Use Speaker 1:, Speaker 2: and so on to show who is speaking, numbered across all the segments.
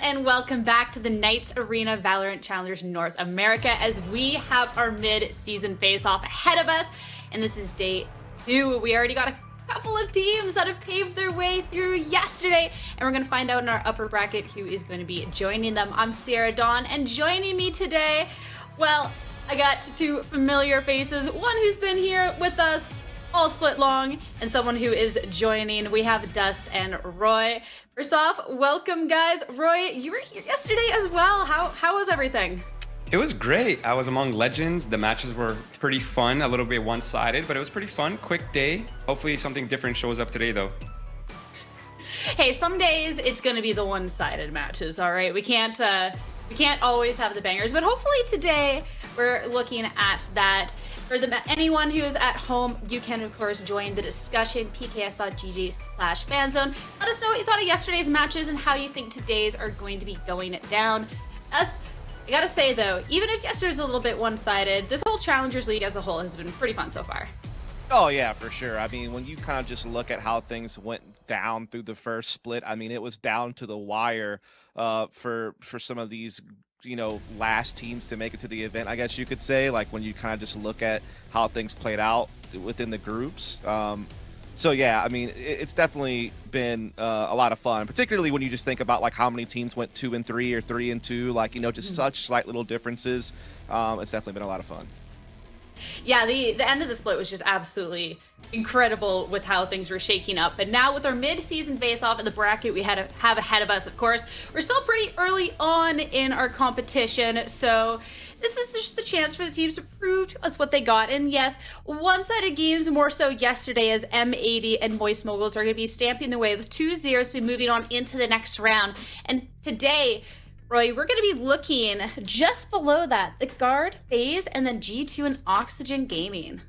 Speaker 1: and welcome back to the Knights Arena Valorant Challengers North America as we have our mid-season face-off ahead of us, and this is day 2. We already got a couple of teams that have paved their way through yesterday, and we're going to find out in our upper bracket who is going to be joining them. I'm Sierra Dawn, and joining me today, well, I got two familiar faces, one who's been here with us all split long, and someone who is joining. We have Dust and Roy. First off, welcome guys. Roy, you were here yesterday as well. How was everything?
Speaker 2: It was great. I was among legends. The matches were pretty fun, a little bit one-sided, but it was pretty fun. Quick day. Hopefully something different shows up today though.
Speaker 1: Hey, some days it's gonna be the one-sided matches, all right? We can't always have the bangers, but hopefully today we're looking at that. For anyone who is at home, you can of course join the discussion, pks.gg/fanzone. Let us know what you thought of yesterday's matches and how you think today's are going to be going down. I gotta say though, even if yesterday's a little bit one-sided, this whole Challengers League as a whole has been pretty fun so far.
Speaker 3: Oh yeah, for sure. I mean, when you kind of just look at how things went down through the first split, I mean, it was down to the wire for some of these, you know, last teams to make it to the event, I guess you could say, like when you kind of just look at how things played out within the groups. So yeah, I mean, it's definitely been a lot of fun, particularly when you just think about like how many teams went 2 and 3 or 3 and 2, like, you know, just such slight little differences. It's definitely been a lot of fun.
Speaker 1: Yeah, the end of the split was just absolutely incredible with how things were shaking up. But now with our mid-season face-off in the bracket we have ahead of us, of course, we're still pretty early on in our competition. So this is just the chance for the teams to prove to us what they got. And yes, one-sided games more so yesterday, as M80 and Moist Moguls are going to be stamping the way with 2-0, be moving on into the next round. And today, Roy, we're going to be looking just below that, the Guard, FaZe, and then G2 and Oxygen Gaming.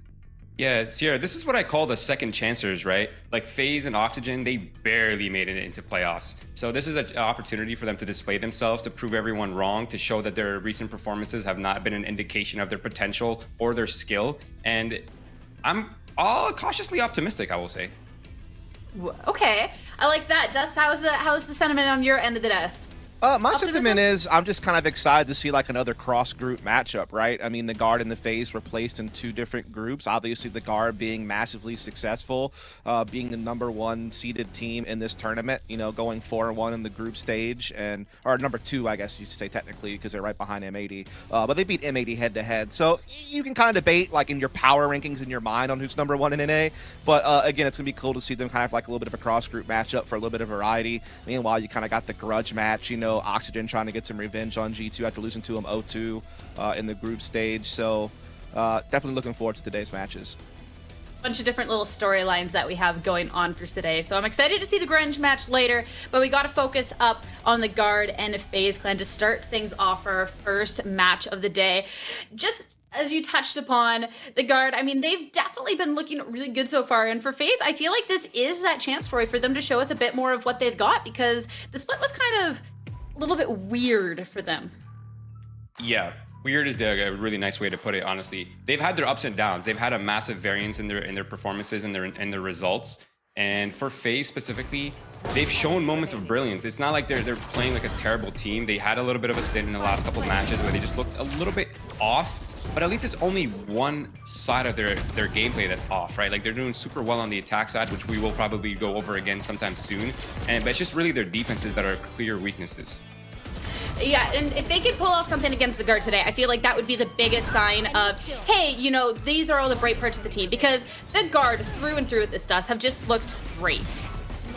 Speaker 2: Yeah, Sierra, this is what I call the second chancers, right? Like FaZe and Oxygen, they barely made it into playoffs. So this is an opportunity for them to display themselves, to prove everyone wrong, to show that their recent performances have not been an indication of their potential or their skill. And I'm all cautiously optimistic, I will say.
Speaker 1: Okay, I like that. Dust, how's the sentiment on your end of the desk?
Speaker 3: My sentiment is I'm just kind of excited to see like another cross-group matchup, right? I mean, the Guard and the FaZe were placed in 2 different groups. Obviously, the Guard being massively successful, being the #1 seeded team in this tournament, you know, going 4-1 in the group stage, or number 2, I guess you should say technically, because they're right behind M80. But they beat M80 head-to-head. So you can kind of debate like in your power rankings in your mind on who's #1 in NA. But again, it's going to be cool to see them kind of like a little bit of a cross-group matchup for a little bit of variety. Meanwhile, you kind of got the grudge match, you know, Oxygen trying to get some revenge on G2 after losing to him 0-2 in the group stage. So definitely looking forward to today's matches.
Speaker 1: Bunch of different little storylines that we have going on for today. So I'm excited to see the grunge match later, but we got to focus up on the Guard and FaZe clan to start things off for our first match of the day. Just as you touched upon, the Guard, I mean, they've definitely been looking really good so far. And for FaZe, I feel like this is that chance, Roy, for them to show us a bit more of what they've got, because the split was kind of a little bit weird for them.
Speaker 2: Yeah, weird is a really nice way to put it, honestly. They've had their ups and downs. They've had a massive variance in their performances and their results. And for FaZe specifically, they've shown moments of brilliance. It's not like they're playing like a terrible team. They had a little bit of a stint in the last couple of matches where they just looked a little bit off, but at least it's only one side of their gameplay that's off, right? Like they're doing super well on the attack side, which we will probably go over again sometime soon. But it's just really their defenses that are clear weaknesses.
Speaker 1: Yeah, and if they could pull off something against the Guard today, I feel like that would be the biggest sign of, hey, you know, these are all the bright parts of the team, because the Guard through and through with this stuff have just looked great.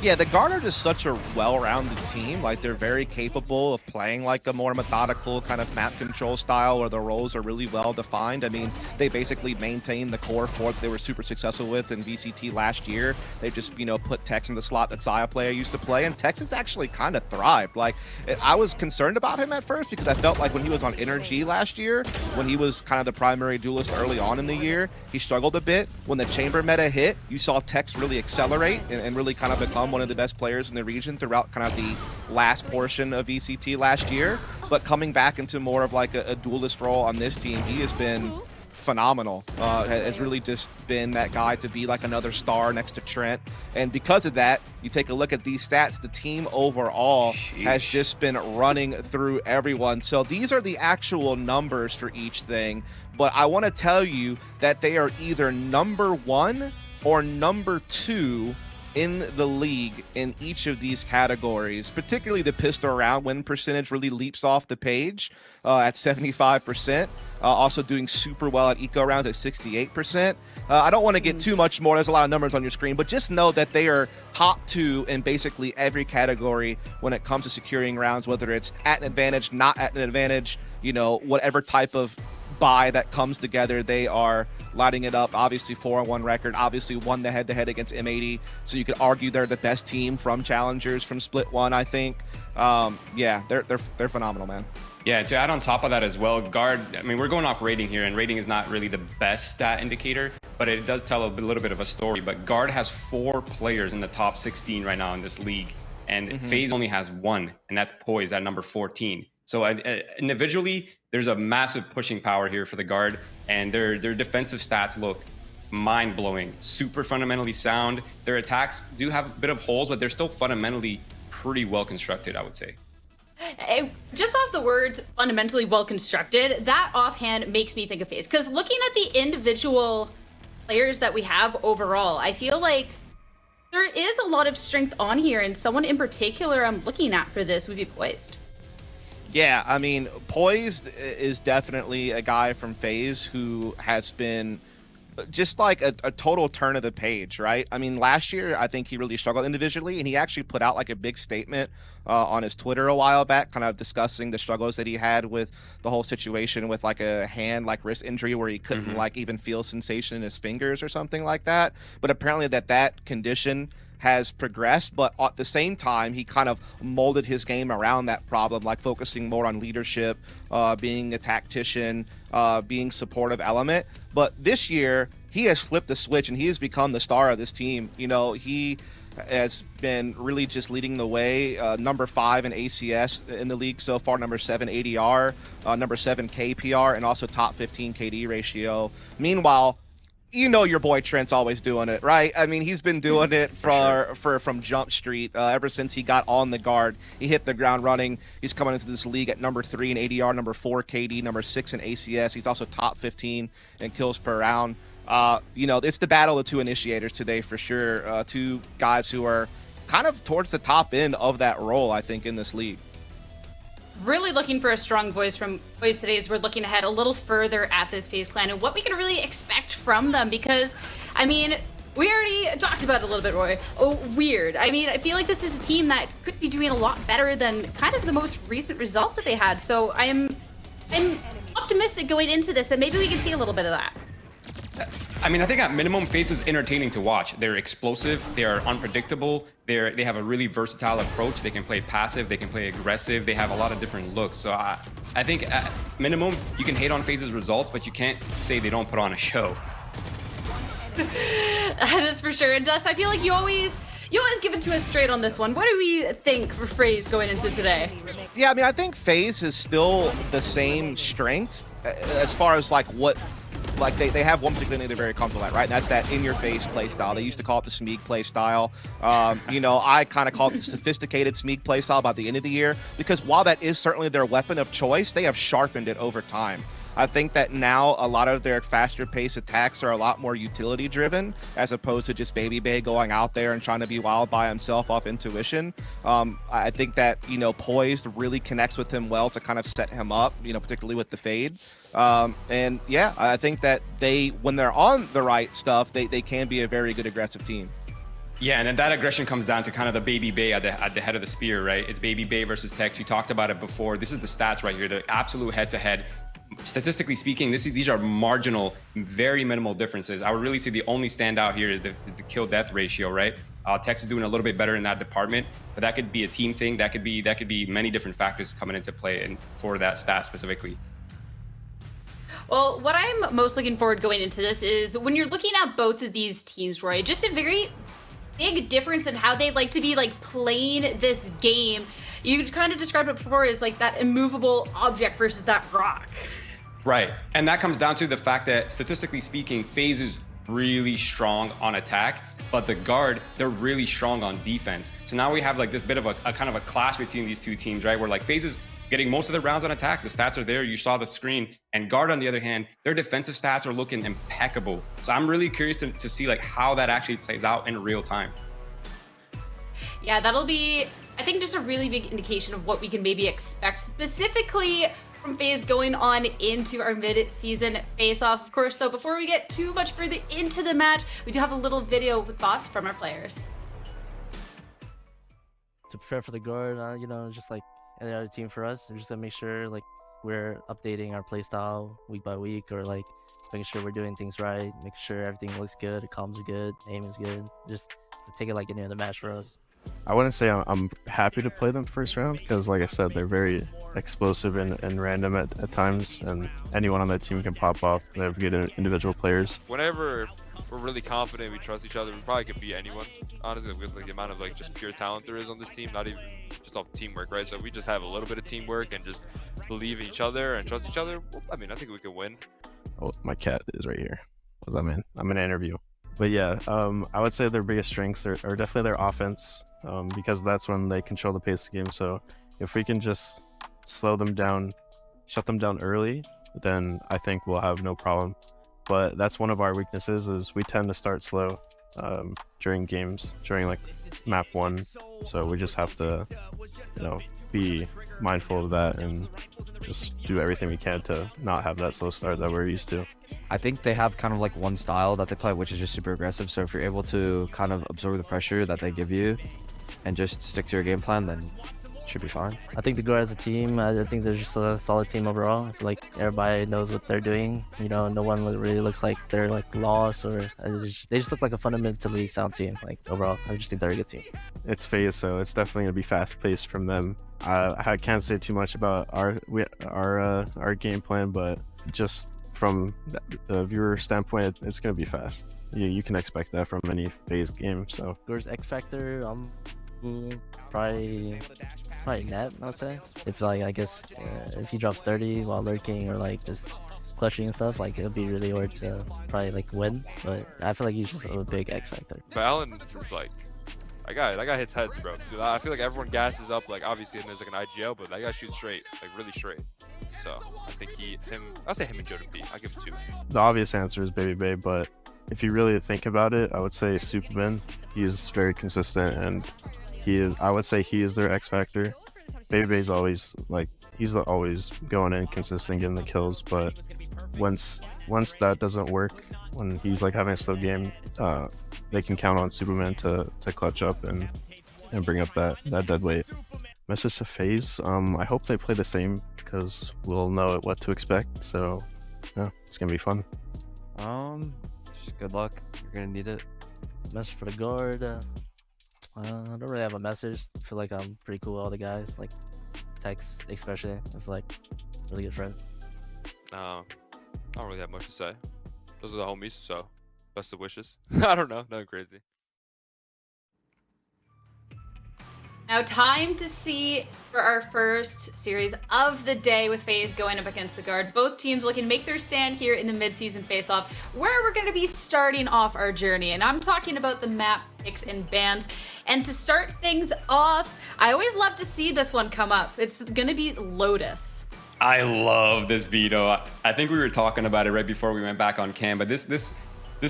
Speaker 3: Yeah, the Guard are just such a well-rounded team. Like, they're very capable of playing like a more methodical kind of map control style where the roles are really well-defined. I mean, they basically maintain the core 4 that they were super successful with in VCT last year. They just, you know, put Tex in the slot that Saya player used to play, and Tex has actually kind of thrived. Like, I was concerned about him at first because I felt like when he was on Energy last year, when he was kind of the primary duelist early on in the year, he struggled a bit. When the Chamber meta hit, you saw Tex really accelerate and really kind of become one of the best players in the region throughout kind of the last portion of VCT last year. but coming back into more of like a duelist role on this team, he has been phenomenal. Has really just been that guy to be like another star next to Trent. And because of that, you take a look at these stats, the team overall has just been running through everyone. So these are the actual numbers for each thing. But I want to tell you that they are either number 1 or number 2 in the league in each of these categories. Particularly the pistol round win percentage really leaps off the page at 75%. Also doing super well at eco rounds at 68%. I don't want to get too much more. There's a lot of numbers on your screen, but just know that they are top 2 in basically every category when it comes to securing rounds, whether it's at an advantage, not at an advantage, you know, whatever type of buy that comes together, they are lighting it up. Obviously 4-1 record, obviously won the head-to-head against M80, so you could argue they're the best team from challengers from split 1, I think. Yeah, they're phenomenal, man.
Speaker 2: Yeah, to add on top of that as well, guard, I mean, we're going off rating here, and rating is not really the best stat indicator, but it does tell a little bit of a story. But guard has 4 players in the top 16 right now in this league, and FaZe only has 1, and that's Poise at number 14. So individually, there's a massive pushing power here for the guard, and their defensive stats look mind-blowing, super fundamentally sound. Their attacks do have a bit of holes, but they're still fundamentally pretty well constructed, I would say.
Speaker 1: Just off the word fundamentally well constructed, that offhand makes me think of FaZe. Because looking at the individual players that we have overall, I feel like there is a lot of strength on here, and someone in particular I'm looking at for this would be Poised.
Speaker 3: Yeah, I mean, Poised is definitely a guy from FaZe who has been just like a total turn of the page, right? I mean, last year, I think he really struggled individually, and he actually put out like a big statement on his Twitter a while back, kind of discussing the struggles that he had with the whole situation with like a hand, like wrist injury where he couldn't like even feel sensation in his fingers or something like that. But apparently that condition has progressed, but at the same time, he kind of molded his game around that problem, like focusing more on leadership, being a tactician, being supportive element. But this year, he has flipped the switch and he has become the star of this team. You know, he has been really just leading the way. Number 5 in ACS in the league so far, number 7 ADR, number 7 KPR, and also top 15 KD ratio. Meanwhile, you know your boy Trent's always doing it, right? I mean, he's been doing it from Jump Street ever since he got on the guard. He hit the ground running. He's coming into this league at number 3 in ADR, number 4 KD, number 6 in ACS. He's also top 15 in kills per round. You know, it's the battle of 2 initiators today for sure. 2 guys who are kind of towards the top end of that role, I think, in this league.
Speaker 1: Really looking for a strong voice from Poise today as we're looking ahead a little further at this FaZe clan and what we can really expect from them, because, I mean, we already talked about it a little bit, Roy. Oh, weird. I mean, I feel like this is a team that could be doing a lot better than kind of the most recent results that they had. So I'm optimistic going into this that maybe we can see a little bit of that.
Speaker 2: I mean, I think at minimum, FaZe is entertaining to watch. They're explosive, they are unpredictable, they have a really versatile approach. They can play passive, they can play aggressive, they have a lot of different looks. So I think at minimum, you can hate on FaZe's results, but you can't say they don't put on a show.
Speaker 1: That is for sure. And Dust, I feel like you always give it to us straight on this one. What do we think for FaZe going into today?
Speaker 3: Yeah, I mean, I think FaZe is still the same strength as far as like what. Like they have one particular thing they're very comfortable at, right? And that's that in-your-face play style. They used to call it the Smeeg play style. You know, I kind of call it the sophisticated Smeeg play style by the end of the year, because while that is certainly their weapon of choice, they have sharpened it over time. I think that now a lot of their faster pace attacks are a lot more utility driven, as opposed to just Baby Bay going out there and trying to be wild by himself off intuition. I think that, you know, Poised really connects with him well to kind of set him up, you know, particularly with the fade. And yeah, I think that when they're on the right stuff, they can be a very good aggressive team.
Speaker 2: Yeah, and then that aggression comes down to kind of the Baby Bay at the head of the spear, right? It's Baby Bay versus Tex. You talked about it before. This is the stats right here, the absolute head-to-head. Statistically speaking, these are marginal, very minimal differences. I would really say the only standout here is the kill-death ratio, right? Tex is doing a little bit better in that department, but that could be a team thing. That could be many different factors coming into play and for that stat specifically.
Speaker 1: Well, what I'm most looking forward going into this is when you're looking at both of these teams, Roy, just a very big difference in how they like to be like playing this game. You kind of described it before as like that immovable object versus that rock.
Speaker 2: Right, and that comes down to the fact that statistically speaking, FaZe is really strong on attack, but the guard, they're really strong on defense. So now we have like this bit of a kind of a clash between these two teams, right? Where like FaZe is getting most of their rounds on attack. The stats are there. You saw the screen. And guard, on the other hand, their defensive stats are looking impeccable. So I'm really curious to see like how that actually plays out in real time.
Speaker 1: Yeah, that'll be, I think, just a really big indication of what we can maybe expect specifically from FaZe going on into our mid-season face-off. Of course, though, before we get too much further into the match, we do have a little video with thoughts from our players.
Speaker 4: To prepare for the guard, you know, just like any other team for us, and just to make sure like we're updating our playstyle week by week, or like making sure we're doing things right, making sure everything looks good, the comms are good, aim is good, just to take it like any other match for us.
Speaker 5: I wouldn't say I'm happy to play them first round, because like I said, they're very explosive and random at times, and anyone on that team can pop off. They have good individual players.
Speaker 6: Whenever we're really confident, we trust each other, we probably could beat anyone, honestly, with like the amount of like just pure talent there is on this team, not even just off teamwork, right? So we just have a little bit of teamwork and just believe in each other and trust each other. Well, I mean, I think we can win.
Speaker 5: Oh, my cat is right here, because I'm in an interview. But yeah, I would say their biggest strengths are definitely their offense, because that's when they control the pace of the game. So if we can just slow them down, shut them down early, then I think we'll have no problem. But that's one of our weaknesses, is we tend to start slow during games, during like map 1. So we just have to, you know, be mindful of that and just do everything we can to not have that slow start that we're used to.
Speaker 7: I think they have kind of like one style that they play, which is just super aggressive. So if you're able to kind of absorb the pressure that they give you and just stick to your game plan, then it should be fine.
Speaker 4: I think the guard as a team, I think they're just a solid team overall. I feel like everybody knows what they're doing. You know, no one really looks like they're like lost, or they just look like a fundamentally sound team. Like overall, I just think they're a good team.
Speaker 5: It's FaZe, so it's definitely gonna be fast-paced from them. I can't say too much about our game plan, but just from the viewer standpoint, it's gonna be fast. You can expect that from any FaZe game. So
Speaker 4: Guard's X Factor, probably net, I would say. If like, I guess if he drops 30 while lurking or like just clutching and stuff, like it'll be really hard to probably like win. But I feel like he's just a big X Factor.
Speaker 6: But Alan is like, that guy hits heads, bro. I feel like everyone gasses up, like obviously, and there's like an IGL, but that guy shoots straight, like really straight. So I think I'll say him and Jordan B. I'll give him 2.
Speaker 5: the obvious answer is Baby Bay, but if you really think about it, I would say Superman. He's very consistent, and I would say he is their X Factor. Baby Bay's always like, he's always going in consistent, getting the kills, but once that doesn't work, when he's like having a slow game, they can count on Superman to clutch up and bring up that dead weight. Message to FaZe, I hope they play the same, because we'll know what to expect. So yeah, it's gonna be fun.
Speaker 7: Just good luck. You're gonna need it.
Speaker 4: Message for the guard. I don't really have a message. I feel like I'm pretty cool with all the guys. Like Tex, especially, it's like really good friend.
Speaker 6: I don't really have much to say. Those are the homies, so best of wishes. I don't know, nothing crazy.
Speaker 1: Now, time to see for our first series of the day with FaZe going up against the guard. Both teams looking to make their stand here in the mid-season face-off, where we're going to be starting off our journey. And I'm talking about the map picks and bans. And to start things off, I always love to see this one come up. It's going to be Lotus.
Speaker 2: I love this veto. I think we were talking about it right before we went back on cam, but this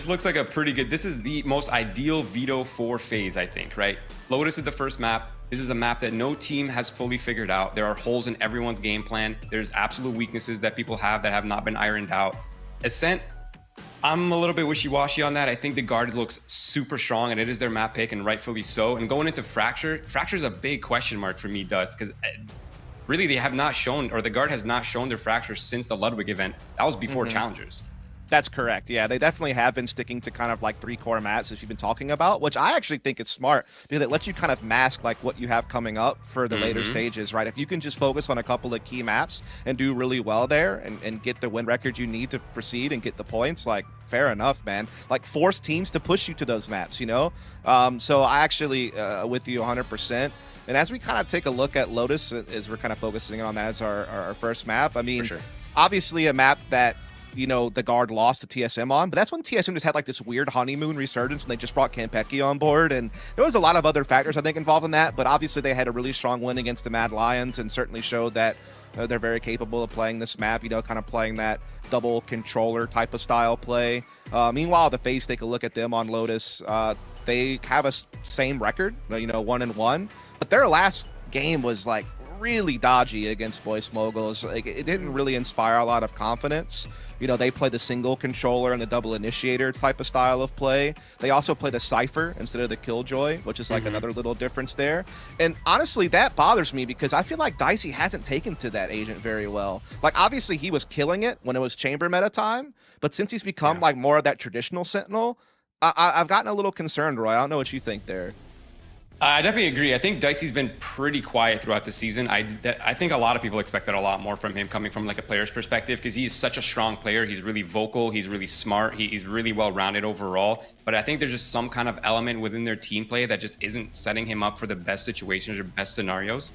Speaker 2: looks like a pretty good, this is the most ideal veto for FaZe, I think, right? Lotus is the first map. This is a map that no team has fully figured out. There are holes in everyone's game plan. There's absolute weaknesses that people have that have not been ironed out. Ascent, I'm a little bit wishy-washy on that. I think the guard looks super strong, and it is their map pick, and rightfully so. And going into Fracture's a big question mark for me, Dust, because really they have not shown, or the guard has not shown their Fracture since the Ludwig event. That was before Challengers.
Speaker 3: That's correct. Yeah, they definitely have been sticking to kind of like 3 core maps as you've been talking about, which I actually think is smart because it lets you kind of mask like what you have coming up for the later stages, right? If you can just focus on a couple of key maps and do really well there and get the win record you need to proceed and get the points, like fair enough, man. Like force teams to push you to those maps, you know? So I actually with you 100%. And as we kind of take a look at Lotus, as we're kind of focusing on that as our first map, I mean, obviously a map that, you know, the Guard lost to TSM on, but that's when TSM just had like this weird honeymoon resurgence when they just brought Campeki on board, and there was a lot of other factors I think involved in that, but obviously they had a really strong win against the Mad Lions and certainly showed that they're very capable of playing this map, you know, kind of playing that double controller type of style play. Meanwhile, the FaZe, take a look at them on Lotus. They have a same record, you know, 1-1, but their last game was like really dodgy against Voice Moguls. Like, it didn't really inspire a lot of confidence. You know, they play the single controller and the double initiator type of style of play. They also play the Cypher instead of the Killjoy, which is like another little difference there. And honestly, that bothers me because I feel like Dicey hasn't taken to that agent very well. Like, obviously, he was killing it when it was chamber meta time, but since he's become like more of that traditional Sentinel, I've gotten a little concerned, Roy. I don't know what you think there.
Speaker 2: I definitely agree. I think Dicey's been pretty quiet throughout the season. I think a lot of people expected a lot more from him coming from like a player's perspective because he's such a strong player. He's really vocal. He's really smart. He's really well-rounded overall. But I think there's just some kind of element within their team play that just isn't setting him up for the best situations or best scenarios.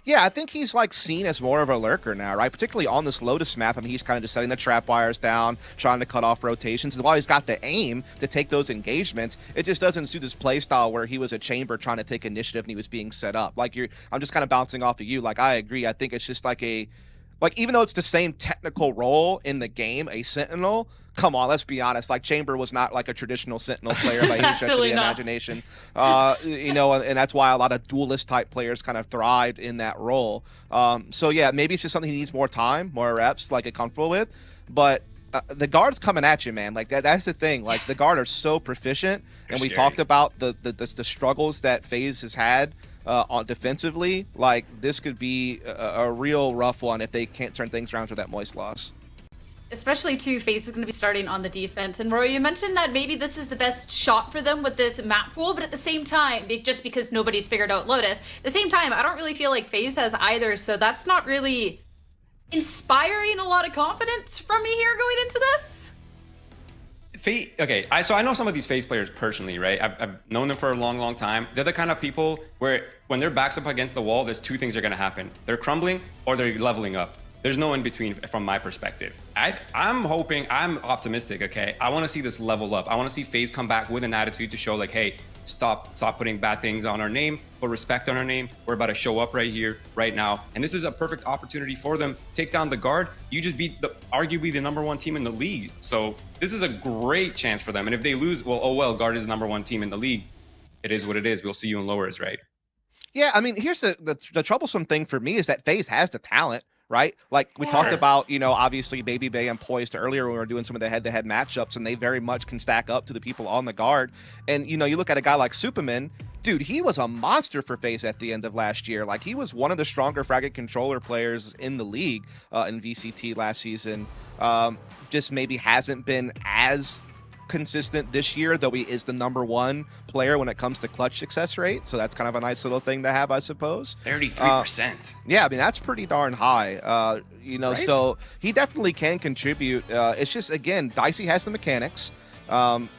Speaker 3: Yeah, I think he's like seen as more of a lurker now, right? Particularly on this Lotus map. I mean, he's kind of just setting the trap wires down, trying to cut off rotations. And while he's got the aim to take those engagements, it just doesn't suit his play style where he was a chamber trying to take initiative and he was being set up. Like, I'm just kind of bouncing off of you. Like, I agree. I think it's just like even though it's the same technical role in the game, a Sentinel, come on, let's be honest. Like, Chamber was not like a traditional Sentinel player by any stretch of the imagination. You know, and that's why a lot of duelist type players kind of thrived in that role. So yeah, maybe it's just something he needs more time, more reps, like get comfortable with. But the Guard's coming at you, man. Like that's the thing. Like the Guard are so proficient, and we talked about the struggles that FaZe has had on defensively. Like this could be a real rough one if they can't turn things around with that Moist loss.
Speaker 1: Especially too, FaZe is going to be starting on the defense. And Roy, you mentioned that maybe this is the best shot for them with this map pool, but at the same time, just because nobody's figured out Lotus, at the same time, I don't really feel like FaZe has either, so that's not really inspiring a lot of confidence from me here going into this.
Speaker 2: Okay, so I know some of these FaZe players personally, right? I've known them for a long, long time. They're the kind of people where when their back's up against the wall, there's two things are going to happen. They're crumbling or they're leveling up. There's no in between from my perspective. I'm optimistic, okay? I want to see this level up. I want to see FaZe come back with an attitude to show like, hey, stop putting bad things on our name, put respect on our name. We're about to show up right here, right now. And this is a perfect opportunity for them. Take down the Guard. You just beat arguably the #1 team in the league. So this is a great chance for them. And if they lose, well, oh well, Guard is the #1 team in the league. It is what it is. We'll see you in lowers, right?
Speaker 3: Yeah, I mean, here's the troublesome thing for me is that FaZe has the talent. Right? Like we talked about, you know, obviously Baby Bay and Poised earlier when we were doing some of the head-to-head matchups, and they very much can stack up to the people on the Guard. And, you know, you look at a guy like Superman, dude, he was a monster for FaZe at the end of last year. Like, he was one of the stronger fragment controller players in the league in VCT last season. Just maybe hasn't been as consistent this year, though he is the #1 player when it comes to clutch success rate. So that's kind of a nice little thing to have, I suppose.
Speaker 2: 33%.
Speaker 3: Yeah, I mean, that's pretty darn high. You know, right? So he definitely can contribute. It's just, again, Dicey has the mechanics.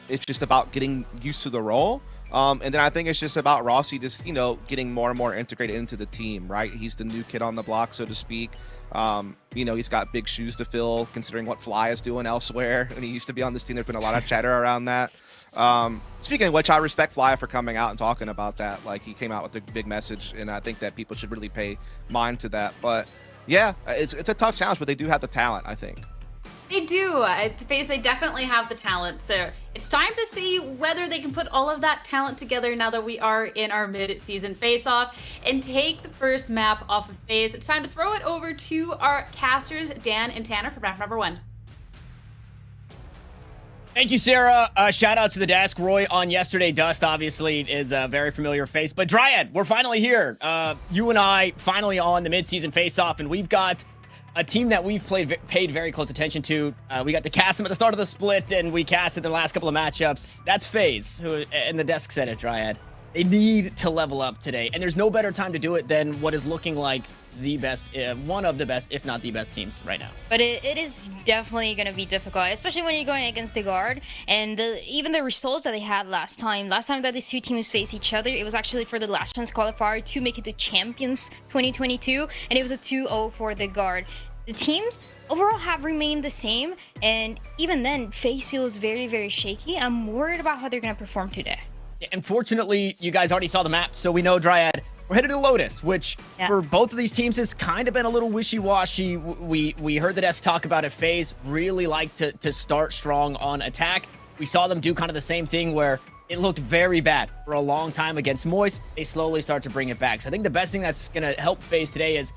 Speaker 3: It's just about getting used to the role. And then I think it's just about Rossi just, you know, getting more and more integrated into the team, right? He's the new kid on the block, so to speak. You know, he's got big shoes to fill considering what Fly is doing elsewhere. And he used to be on this team. There's been a lot of chatter around that. Speaking of which, I respect Fly for coming out and talking about that. Like, he came out with a big message, and I think that people should really pay mind to that. But yeah, it's a tough challenge, but they do have the talent, I think.
Speaker 1: They do. At FaZe, they definitely have the talent. So it's time to see whether they can put all of that talent together now that we are in our mid-season face-off and take the first map off of FaZe. It's time to throw it over to our casters, Dan and Tanner, for map #1.
Speaker 8: Thank you, Sarah. Shout out to the desk. Roy on yesterday. Dust, obviously, is a very familiar face. But Dryad, we're finally here. You and I finally on the mid-season face-off, and we've got a team that we've paid very close attention to. We got to cast them at the start of the split, and we casted their last couple of matchups. That's FaZe, who, and the desk said it, Dryad. They need to level up today, and there's no better time to do it than what is looking like the best, one of the best, if not the best teams right now.
Speaker 9: But it is definitely going to be difficult, especially when you're going against the guard. And even the results that they had last time that these two teams faced each other, it was actually for the last chance qualifier to make it to Champions 2022, and it was a 2-0 for the guard. The teams overall have remained the same, and even then, FaZe feels very, very shaky. I'm worried about how they're going to perform today.
Speaker 8: Unfortunately, you guys already saw the map, so we know, Dryad, we're headed to Lotus, which for both of these teams has kind of been a little wishy-washy. We heard the desk talk about it. FaZe really like to start strong on attack. We saw them do kind of the same thing where it looked very bad for a long time against Moist. They slowly start to bring it back. So I think the best thing that's going to help FaZe today is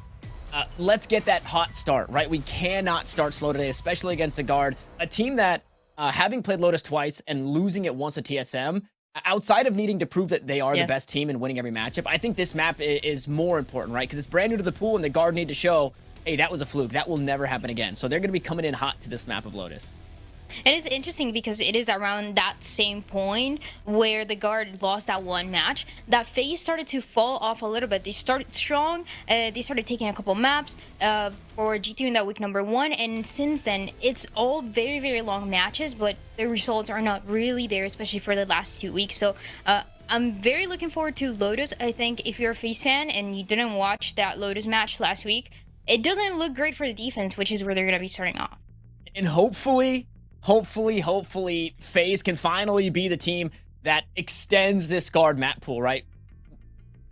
Speaker 8: let's get that hot start, right? We cannot start slow today, especially against a guard. A team that, having played Lotus twice and losing it once at TSM, outside of needing to prove that they are the best team and winning every matchup, I think this map is more important, right? Because it's brand new to the pool, and the guard need to show, hey, that was a fluke. That will never happen again. So they're going to be coming in hot to this map of Lotus.
Speaker 9: It is interesting because it is around that same point where the guard lost that one match that FaZe started to fall off a little bit. They started strong, they started taking a couple maps for G2 in that week number 1, and since then it's all very, very long matches, but the results are not really there, especially for the last 2 weeks. So I'm very looking forward to Lotus. I think if you're a FaZe fan and you didn't watch that Lotus match last week, it doesn't look great for the defense, which is where they're going to be starting off.
Speaker 8: And hopefully FaZe can finally be the team that extends this guard map pool, right?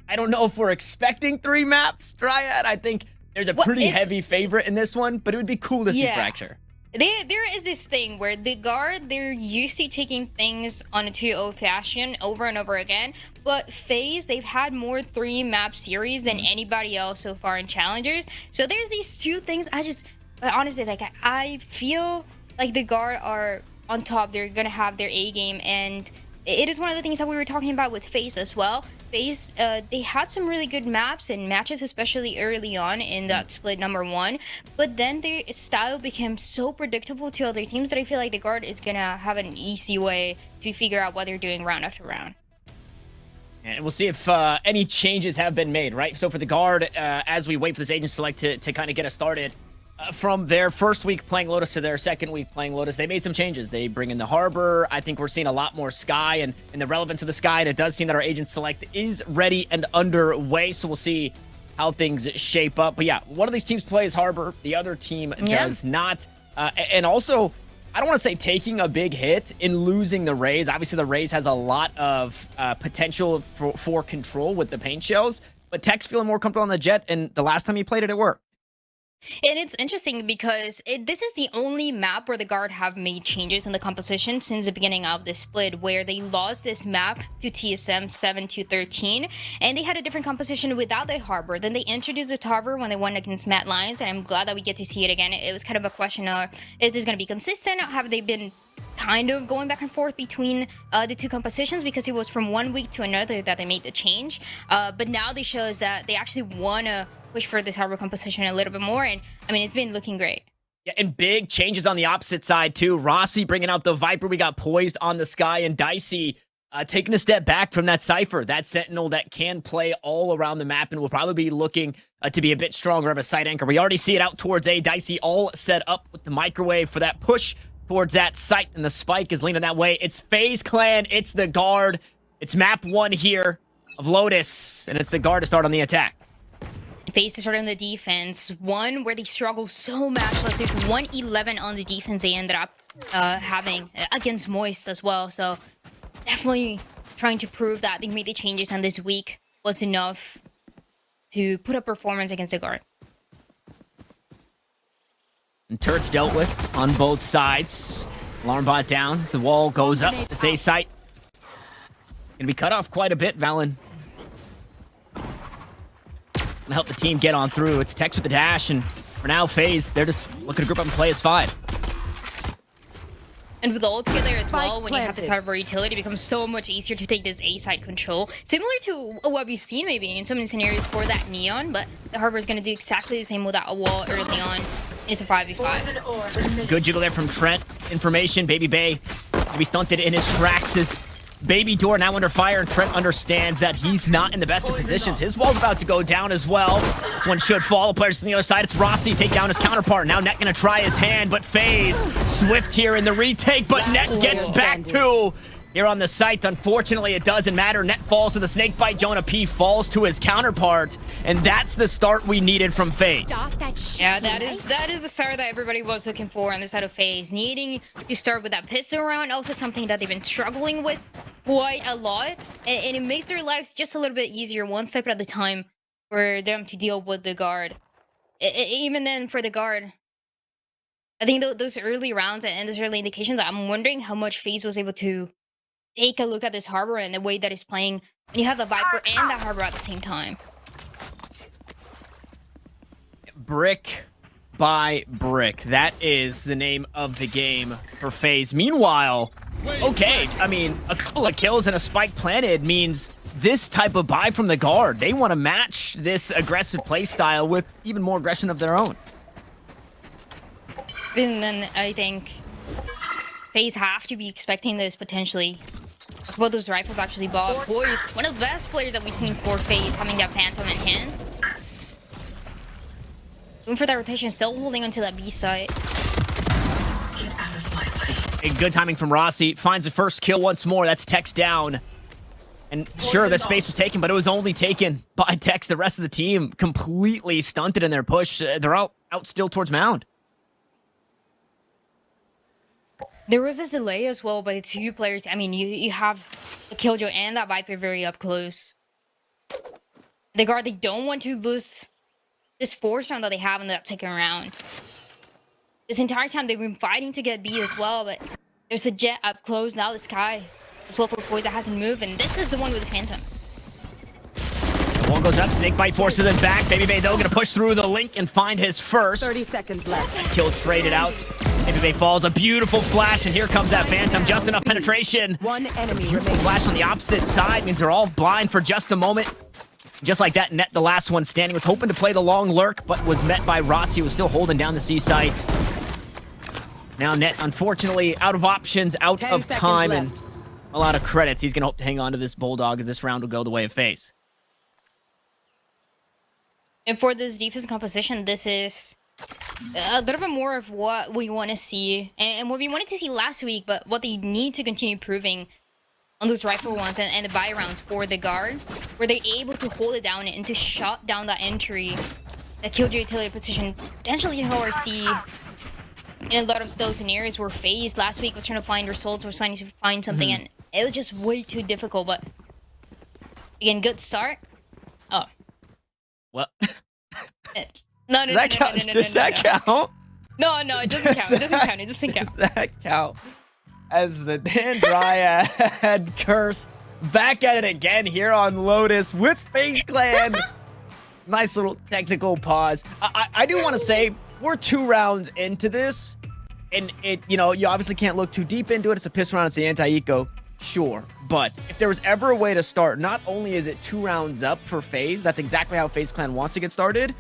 Speaker 8: I don't know if we're expecting 3 maps, Dryad. I think there's a pretty heavy favorite in this one, but it would be cool to see Fracture.
Speaker 9: There is this thing where the guard, they're used to taking things on a 2-0 fashion over and over again, but FaZe, they've had more 3-map series than anybody else so far in Challengers. So there's these two things. Honestly, like, I feel like the guard are on top. They're gonna have their A game, and it is one of the things that we were talking about with FaZe as well. FaZe, they had some really good maps and matches, especially early on in that split number 1, but then their style became so predictable to other teams that I feel like the guard is gonna have an easy way to figure out what they're doing round after round.
Speaker 8: And we'll see if any changes have been made, right? So for the guard, as we wait for this agent select to kind of get us started, from their first week playing Lotus to their second week playing Lotus, they made some changes. They bring in the Harbor. I think we're seeing a lot more Sky and the relevance of the Sky. And it does seem that our agent select is ready and underway. So we'll see how things shape up. But yeah, one of these teams plays Harbor. The other team does not. And also, I don't want to say taking a big hit in losing the Raze. Obviously, the Raze has a lot of potential for control with the paint shells. But Tech's feeling more comfortable on the Jet. And the last time he played it, it worked.
Speaker 9: And it's interesting because this is the only map where the guard have made changes in the composition since the beginning of the split, where they lost this map to TSM 7-13, and they had a different composition without the Harbor. Then they introduced the Harbor when they won against Mad Lions, and I'm glad that we get to see it again. It was kind of a question of, is this going to be consistent? Have they been kind of going back and forth between the two compositions, because it was from one week to another that they made the change, but now they show us that they actually want to push for this Harbor composition a little bit more, and I mean, it's been looking great.
Speaker 8: Yeah, and big changes on the opposite side too. Rossi bringing out the Viper. We got Poised on the Sky, and Dicey taking a step back from that Cypher, that Sentinel that can play all around the map and will probably be looking to be a bit stronger of a side anchor. We already see it out towards A. Dicey all set up with the microwave for that push towards that site, and the spike is leaning that way. It's FaZe Clan, it's the guard, it's map 1 here of Lotus, and it's the guard to start on the attack.
Speaker 9: FaZe to start on the defense, one where they struggle so much last week. 111 on the defense they ended up having against Moist as well. So definitely trying to prove that they made the changes, and this week was enough to put up performance against the guard.
Speaker 8: And turrets dealt with on both sides. Alarm bot down as the wall goes up. This A site gonna be cut off quite a bit, Valen. Gonna help the team get on through. It's Tex with the dash, and for now, FaZe, they're just looking to group up and play as 5.
Speaker 9: And with the ult together as well, when you have this harbor utility, it becomes so much easier to take this A side control. Similar to what we've seen maybe in some scenarios for that Neon, but the harbor is going to do exactly the same without a wall early on. It's a 5v5.
Speaker 8: Good jiggle there from Trent. Information, Baby Bay to be stunted in his tracks. His Baby Door now under fire, and Trent understands that he's not in the best of positions. His wall's about to go down as well. This one should fall. The players from the other side. It's Rossi take down his counterpart. Now Net gonna try his hand, but FaZe swift here in the retake, but Net gets back too. Here on the site, unfortunately, it doesn't matter. Net falls to the snake bite. Jonah P falls to his counterpart, and that's the start we needed from FaZe.
Speaker 9: Yeah, that is the start that everybody was looking for on the side of FaZe. Needing to start with that pistol round, also something that they've been struggling with quite a lot, and it makes their lives just a little bit easier, one step at a time, for them to deal with the guard. Even then, for the guard, I think those early rounds and those early indications, I'm wondering how much FaZe was able to take a look at this harbor and the way that it's playing when you have the Viper and the harbor at the same time.
Speaker 8: Brick by brick. That is the name of the game for FaZe. Meanwhile, okay, I mean, a couple of kills and a spike planted means this type of buy from the guard. They want to match this aggressive playstyle with even more aggression of their own.
Speaker 9: And then I think FaZe have to be expecting this potentially. Well, those rifles actually bought. Boys, one of the best players that we've seen for FaZe having that Phantom in hand. Going for that rotation, still holding onto that B side.
Speaker 8: A good timing from Rossi. Finds the first kill once more. That's Tex down. And sure, the space was taken, but it was only taken by Tex. The rest of the team completely stunted in their push. They're out still towards Mound.
Speaker 9: There was this delay as well by the two players. I mean, you have the Killjoy and that Viper very up close. The guard, they don't want to lose this force round that they have in that second round. This entire time they've been fighting to get B as well, but there's a jet up close now. The Sky as well for Poise that hasn't moved, and this is the one with the Phantom.
Speaker 8: The wall goes up, Snakebite forces it back. Baby Bay, though, gonna push through the link and find his first.
Speaker 10: 30 seconds left.
Speaker 8: Kill traded out. Baby Bay falls, a beautiful flash, and here comes that Phantom. Just enough penetration.
Speaker 10: One enemy
Speaker 8: Beautiful
Speaker 10: remains.
Speaker 8: flash on the opposite side means they're all blind for just a moment. Just like that, Net, the last one standing, was hoping to play the long lurk, but was met by Rossi, who was still holding down the C site. Now Net, unfortunately, out of options, out
Speaker 10: 10
Speaker 8: of
Speaker 10: seconds
Speaker 8: time,
Speaker 10: left.
Speaker 8: and a lot of credits. He's gonna hope to hang on to this Bulldog as this round will go the way of FaZe.
Speaker 9: And for this defense composition, this is a little bit more of what we want to see, and what we wanted to see last week, but what they need to continue proving on those rifle ones and the buy rounds for the guard, where they're able to hold it down and to shut down that entry, that Killjoy utility position, potentially ORC in a lot of those scenarios where FaZe last week was trying to find results or trying to find something, and it was just way too difficult. But again, good start. Oh,
Speaker 8: What?
Speaker 9: no,
Speaker 8: Does that count? Does that count?
Speaker 9: No, it doesn't count. It doesn't count. It doesn't count.
Speaker 8: Does that count as the Dan Dryad curse back at it again here on Lotus with FaZe Clan? Nice little technical pause. I do want to say we're 2 rounds into this, and you obviously can't look too deep into it. It's a piss round. It's the anti-eco. Sure, but if there was ever a way to start, not only is it 2 rounds up for FaZe, that's exactly how FaZe Clan wants to get started,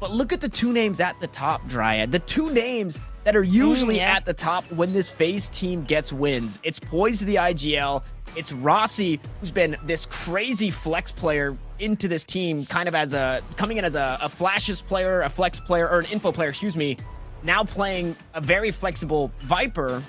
Speaker 8: but look at the 2 names at the top, Dryad. The 2 names that are usually at the top when this FaZe team gets wins. It's Poise to the IGL. It's Rossi, who's been this crazy flex player into this team, kind of coming in as a flashes player, a flex player, or an info player, excuse me, now playing a very flexible Viper,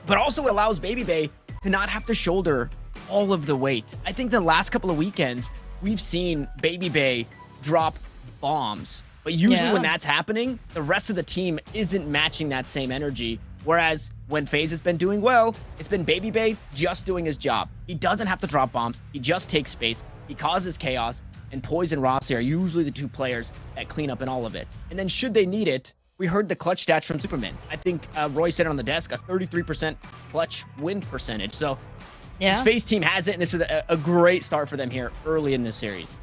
Speaker 8: but also it allows Baby Bay to not have to shoulder all of the weight. I think the last couple of weekends, we've seen Baby Bay drop bombs. But usually when that's happening, the rest of the team isn't matching that same energy. Whereas when FaZe has been doing well, it's been Baby Bay just doing his job. He doesn't have to drop bombs. He just takes space. He causes chaos. And Poise and Rossi are usually the 2 players that clean up in all of it. And then should they need it, we heard the clutch stats from Superman. I think Roy said it on the desk, a 33% clutch win percentage. So this FaZe team has it, and this is a great start for them here early in this series.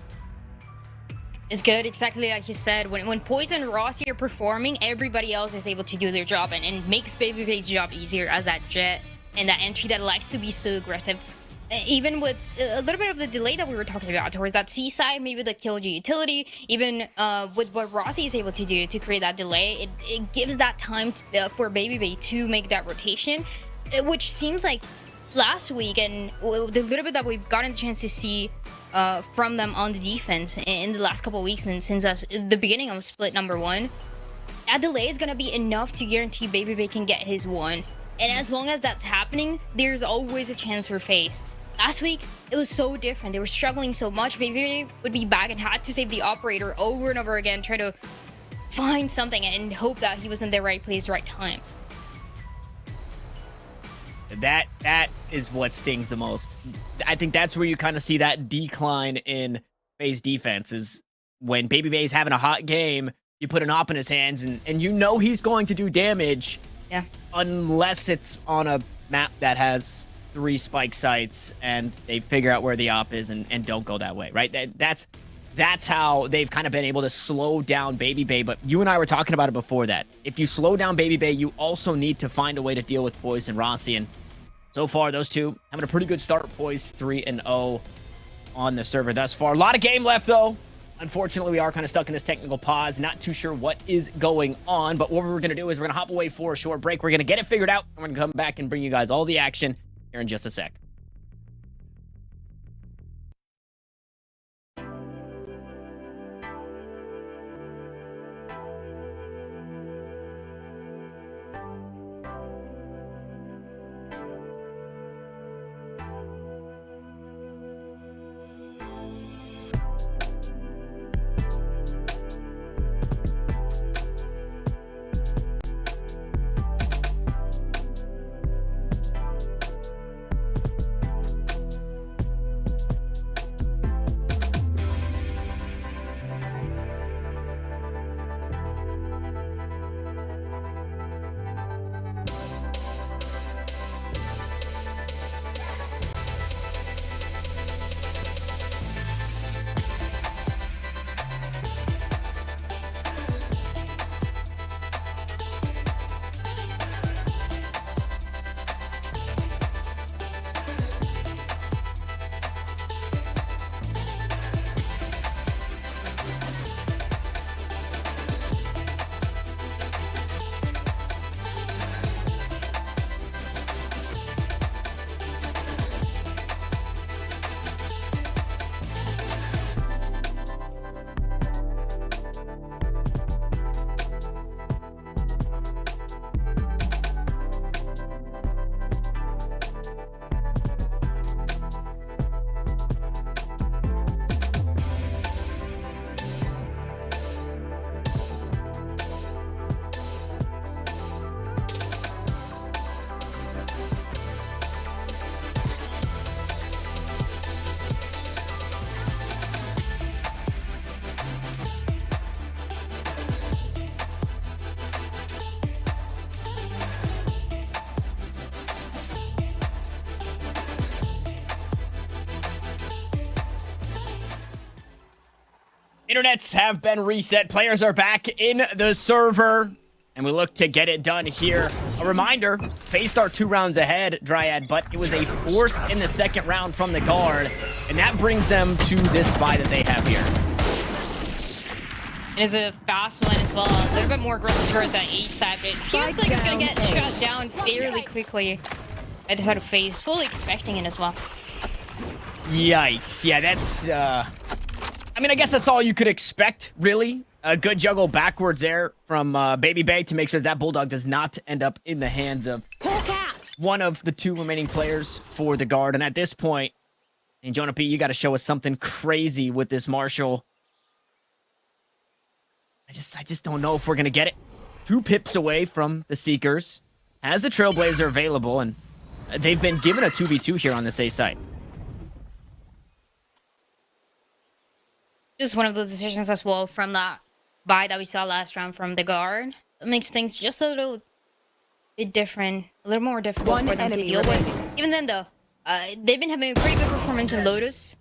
Speaker 9: It's good, exactly like you said. When Poison and Rossi are performing, everybody else is able to do their job and makes Babyface's job easier as that jet and that entry that likes to be so aggressive. Even with a little bit of the delay that we were talking about towards that C side, maybe the Killjoy utility, even with what Rossi is able to do to create that delay, it gives that time for Baby to make that rotation, which seems like last week and the little bit that we've gotten the chance to see from them on the defense in the last couple of weeks and since the beginning of split number 1, that delay is going to be enough to guarantee Baby can get his 1. And as long as that's happening, there's always a chance for FaZe. Last week, it was so different. They were struggling so much. Baby would be back and had to save the operator over and over again, try to find something and hope that he was in the right place, right time.
Speaker 8: That is what stings the most. I think that's where you kind of see that decline in FaZe defense is when Baby's having a hot game, you put an op in his hands and you know he's going to do damage.
Speaker 9: Yeah.
Speaker 8: Unless it's on a map that has 3 spike sites and they figure out where the op is and don't go that way, right? That's how they've kind of been able to slow down Baby. But you and I were talking about it before that. If you slow down Baby, you also need to find a way to deal with Poise and Rossi. And so far, those two having a pretty good start. Poise 3-0 on the server thus far. A lot of game left, though. Unfortunately, we are kind of stuck in this technical pause. Not too sure what is going on. But what we're going to do is we're going to hop away for a short break. We're going to get it figured out. And we're going to come back and bring you guys all the action here in just a sec. Internets have been reset. Players are back in the server, and we look to get it done here. A reminder, FaZe start 2 rounds ahead, Dryad, but it was a force in the second round from the guard, and that brings them to this bye that they have here.
Speaker 9: It is a fast one as well. A little bit more aggressive towards that A side, but it seems like it's going to get shut down fairly quickly by the side of FaZe. Fully expecting it as well.
Speaker 8: Yikes. Yeah, that's... I mean, I guess that's all you could expect, really. A good juggle backwards there from Baby Bay to make sure that Bulldog does not end up in the hands of one of the 2 remaining players for the guard. And at this point, and Jonah P, you got to show us something crazy with this Marshall. I just don't know if we're going to get it. 2 pips away from the Seekers. Has the Trailblazer available, and they've been given a 2v2 here on this A site.
Speaker 9: Just one of those decisions as well from that buy that we saw last round from the guard. It makes things just a little bit different, a little more difficult for them to deal with. Even then, though, they've been having a pretty good performance in Lotus.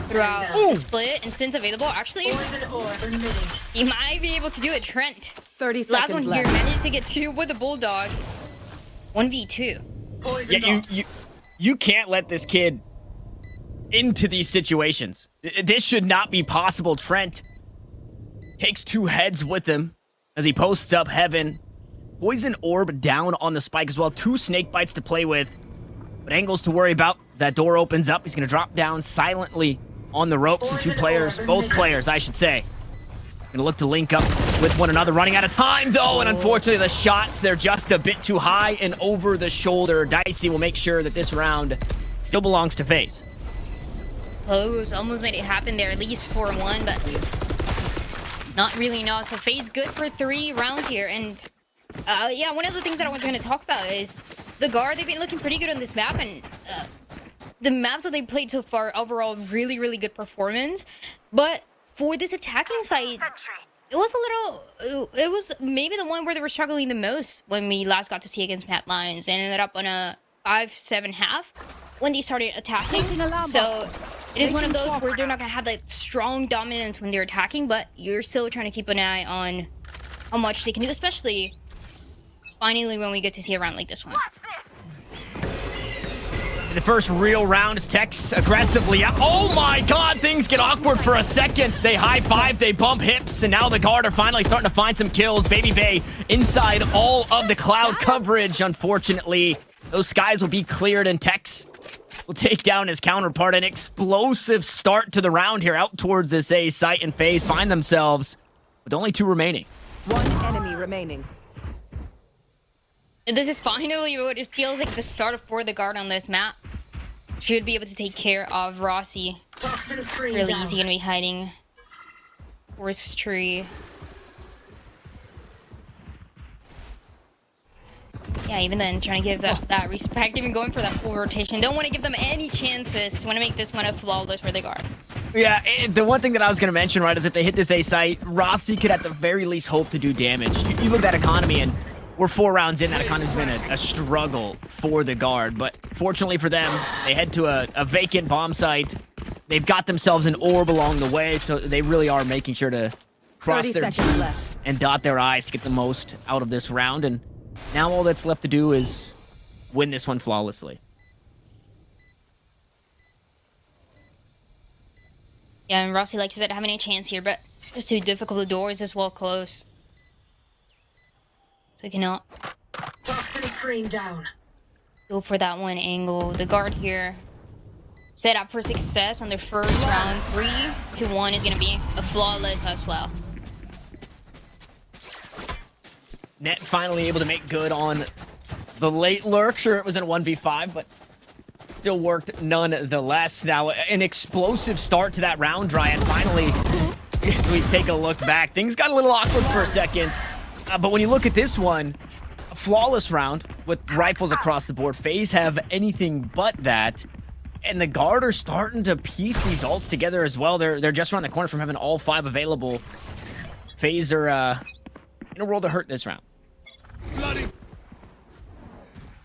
Speaker 9: throughout the split, and since available, actually,
Speaker 10: Poison orb emitting.
Speaker 9: he might be able to do it. Trent,
Speaker 10: 30
Speaker 9: last
Speaker 10: seconds
Speaker 9: one here,
Speaker 10: left.
Speaker 9: managed to get 2 with a Bulldog. 1v2.
Speaker 10: Poison's
Speaker 8: Yeah,
Speaker 10: off.
Speaker 8: you can't let this kid into these situations. This should not be possible. Trent takes 2 heads with him as he posts up heaven. Poison orb down on the spike as well. 2 snake bites to play with. But angles to worry about. As that door opens up, he's going to drop down silently on the ropes. The 2 players, both players, I should say, going to look to link up with one another. Running out of time, though, and unfortunately the shots, they're just a bit too high and over the shoulder. Dicey will make sure that this round still belongs to FaZe.
Speaker 9: Close, almost made it happen there, at least for 1, but not really enough. So FaZe good for 3 rounds here, and yeah, one of the things that I was going to talk about is the guard. They've been looking pretty good on this map, and the maps that they played so far, overall, really, really good performance. But for this attacking side, it was a little, it was maybe the one where they were struggling the most when we last got to see against Matt Lions, and ended up on a 5-7 half when they started attacking. So it is one of those where they're not going to have that strong dominance when they're attacking, but you're still trying to keep an eye on how much they can do, especially finally when we get to see a round like this one.
Speaker 8: The first real round is Tex aggressively up. Oh my god, things get awkward for a second. They high-five, they bump hips, and now the guard are finally starting to find some kills. Baby Bay inside all of the cloud coverage. Unfortunately, those skies will be cleared, and Tex will take down his counterpart. An explosive start to the round here out towards this A site, and FaZe find themselves with only 2 remaining.
Speaker 10: 1 enemy remaining.
Speaker 9: And this is finally what it feels like the start for the guard on this map. Should be able to take care of Rossi.
Speaker 10: Toxin screen
Speaker 9: Really
Speaker 10: down.
Speaker 9: easy, gonna be hiding towards tree. Yeah, even then, trying to give that respect, even going for that full rotation. Don't want to give them any chances. Want to make this one a flawless for the guard.
Speaker 8: Yeah, the one thing that I was going to mention, right, is if they hit this A site, Rossi could at the very least hope to do damage. You look at that economy, and we're 4 rounds in. That economy's been a struggle for the guard, but fortunately for them, they head to a vacant bomb site. They've got themselves an orb along the way, so they really are making sure to cross
Speaker 10: 30
Speaker 8: their
Speaker 10: seconds
Speaker 8: T's
Speaker 10: left.
Speaker 8: and dot their I's to get the most out of this round, and now all that's left to do is win this one flawlessly.
Speaker 9: Yeah, and Rossi, like I said, having a chance here, but just too difficult. The door is as well close. So you cannot
Speaker 10: Toxin screen down.
Speaker 9: go for that one angle. The guard here set up for success on their first round. 3-1 is going to be a flawless as well.
Speaker 8: Net finally able to make good on the late lurk. Sure, it was in a 1v5, but still worked nonetheless. Now, an explosive start to that round, Dryad. Finally, as we take a look back, things got a little awkward for a second. But when you look at this one, a flawless round with rifles across the board. FaZe have anything but that. And the guard are starting to piece these ults together as well. They're just around the corner from having all 5 available. FaZe are in a world of hurt this round.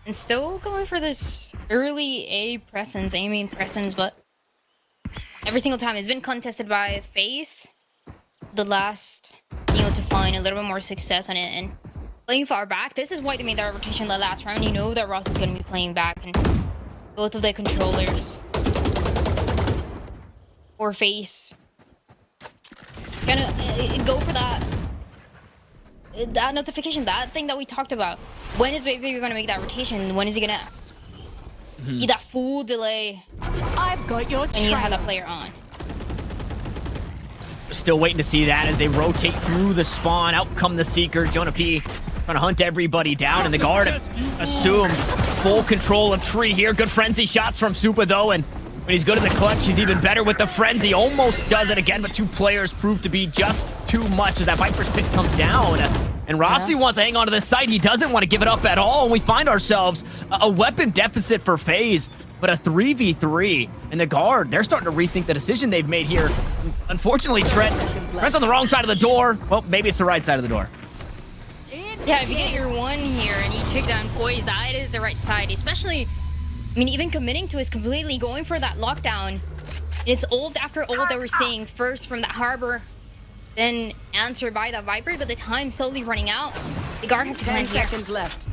Speaker 9: And still going for this early A presence, aiming presence, but every single time it's been contested by FaZe. The last being able to find a little bit more success on it and playing far back. This is why they made that rotation the last round. You know that Ross is going to be playing back, and both of the controllers or FaZe gonna go for that notification, that thing that we talked about. When is Baby gonna make that rotation? When is he gonna need that full delay?
Speaker 10: I've got your
Speaker 9: And you have that player on.
Speaker 8: Still waiting to see that as they rotate through the spawn. Out come the Seekers. Jonah P trying to hunt everybody down, and the guard assume full control of tree here. Good frenzy shots from Supa, though, and when he's good in the clutch, he's even better with the frenzy. Almost does it again, but 2 players prove to be just too much as that Viper's Pit comes down. And Rossi wants to hang on to this site. He doesn't want to give it up at all, and we find ourselves a weapon deficit for FaZe, but a 3v3. And the guard, they're starting to rethink the decision they've made here. Unfortunately, Trent's on the wrong side of the door. Well, maybe it's the right side of the door.
Speaker 9: Yeah, if you get your 1 here and you took down Poise, that is the right side. Especially, I mean, even committing to is completely going for that lockdown. It's ult after ult that we're seeing. First from the Harbor, then answered by the Viper, but the time's slowly running out. The guard have to
Speaker 10: 10
Speaker 9: plant here.
Speaker 10: seconds left.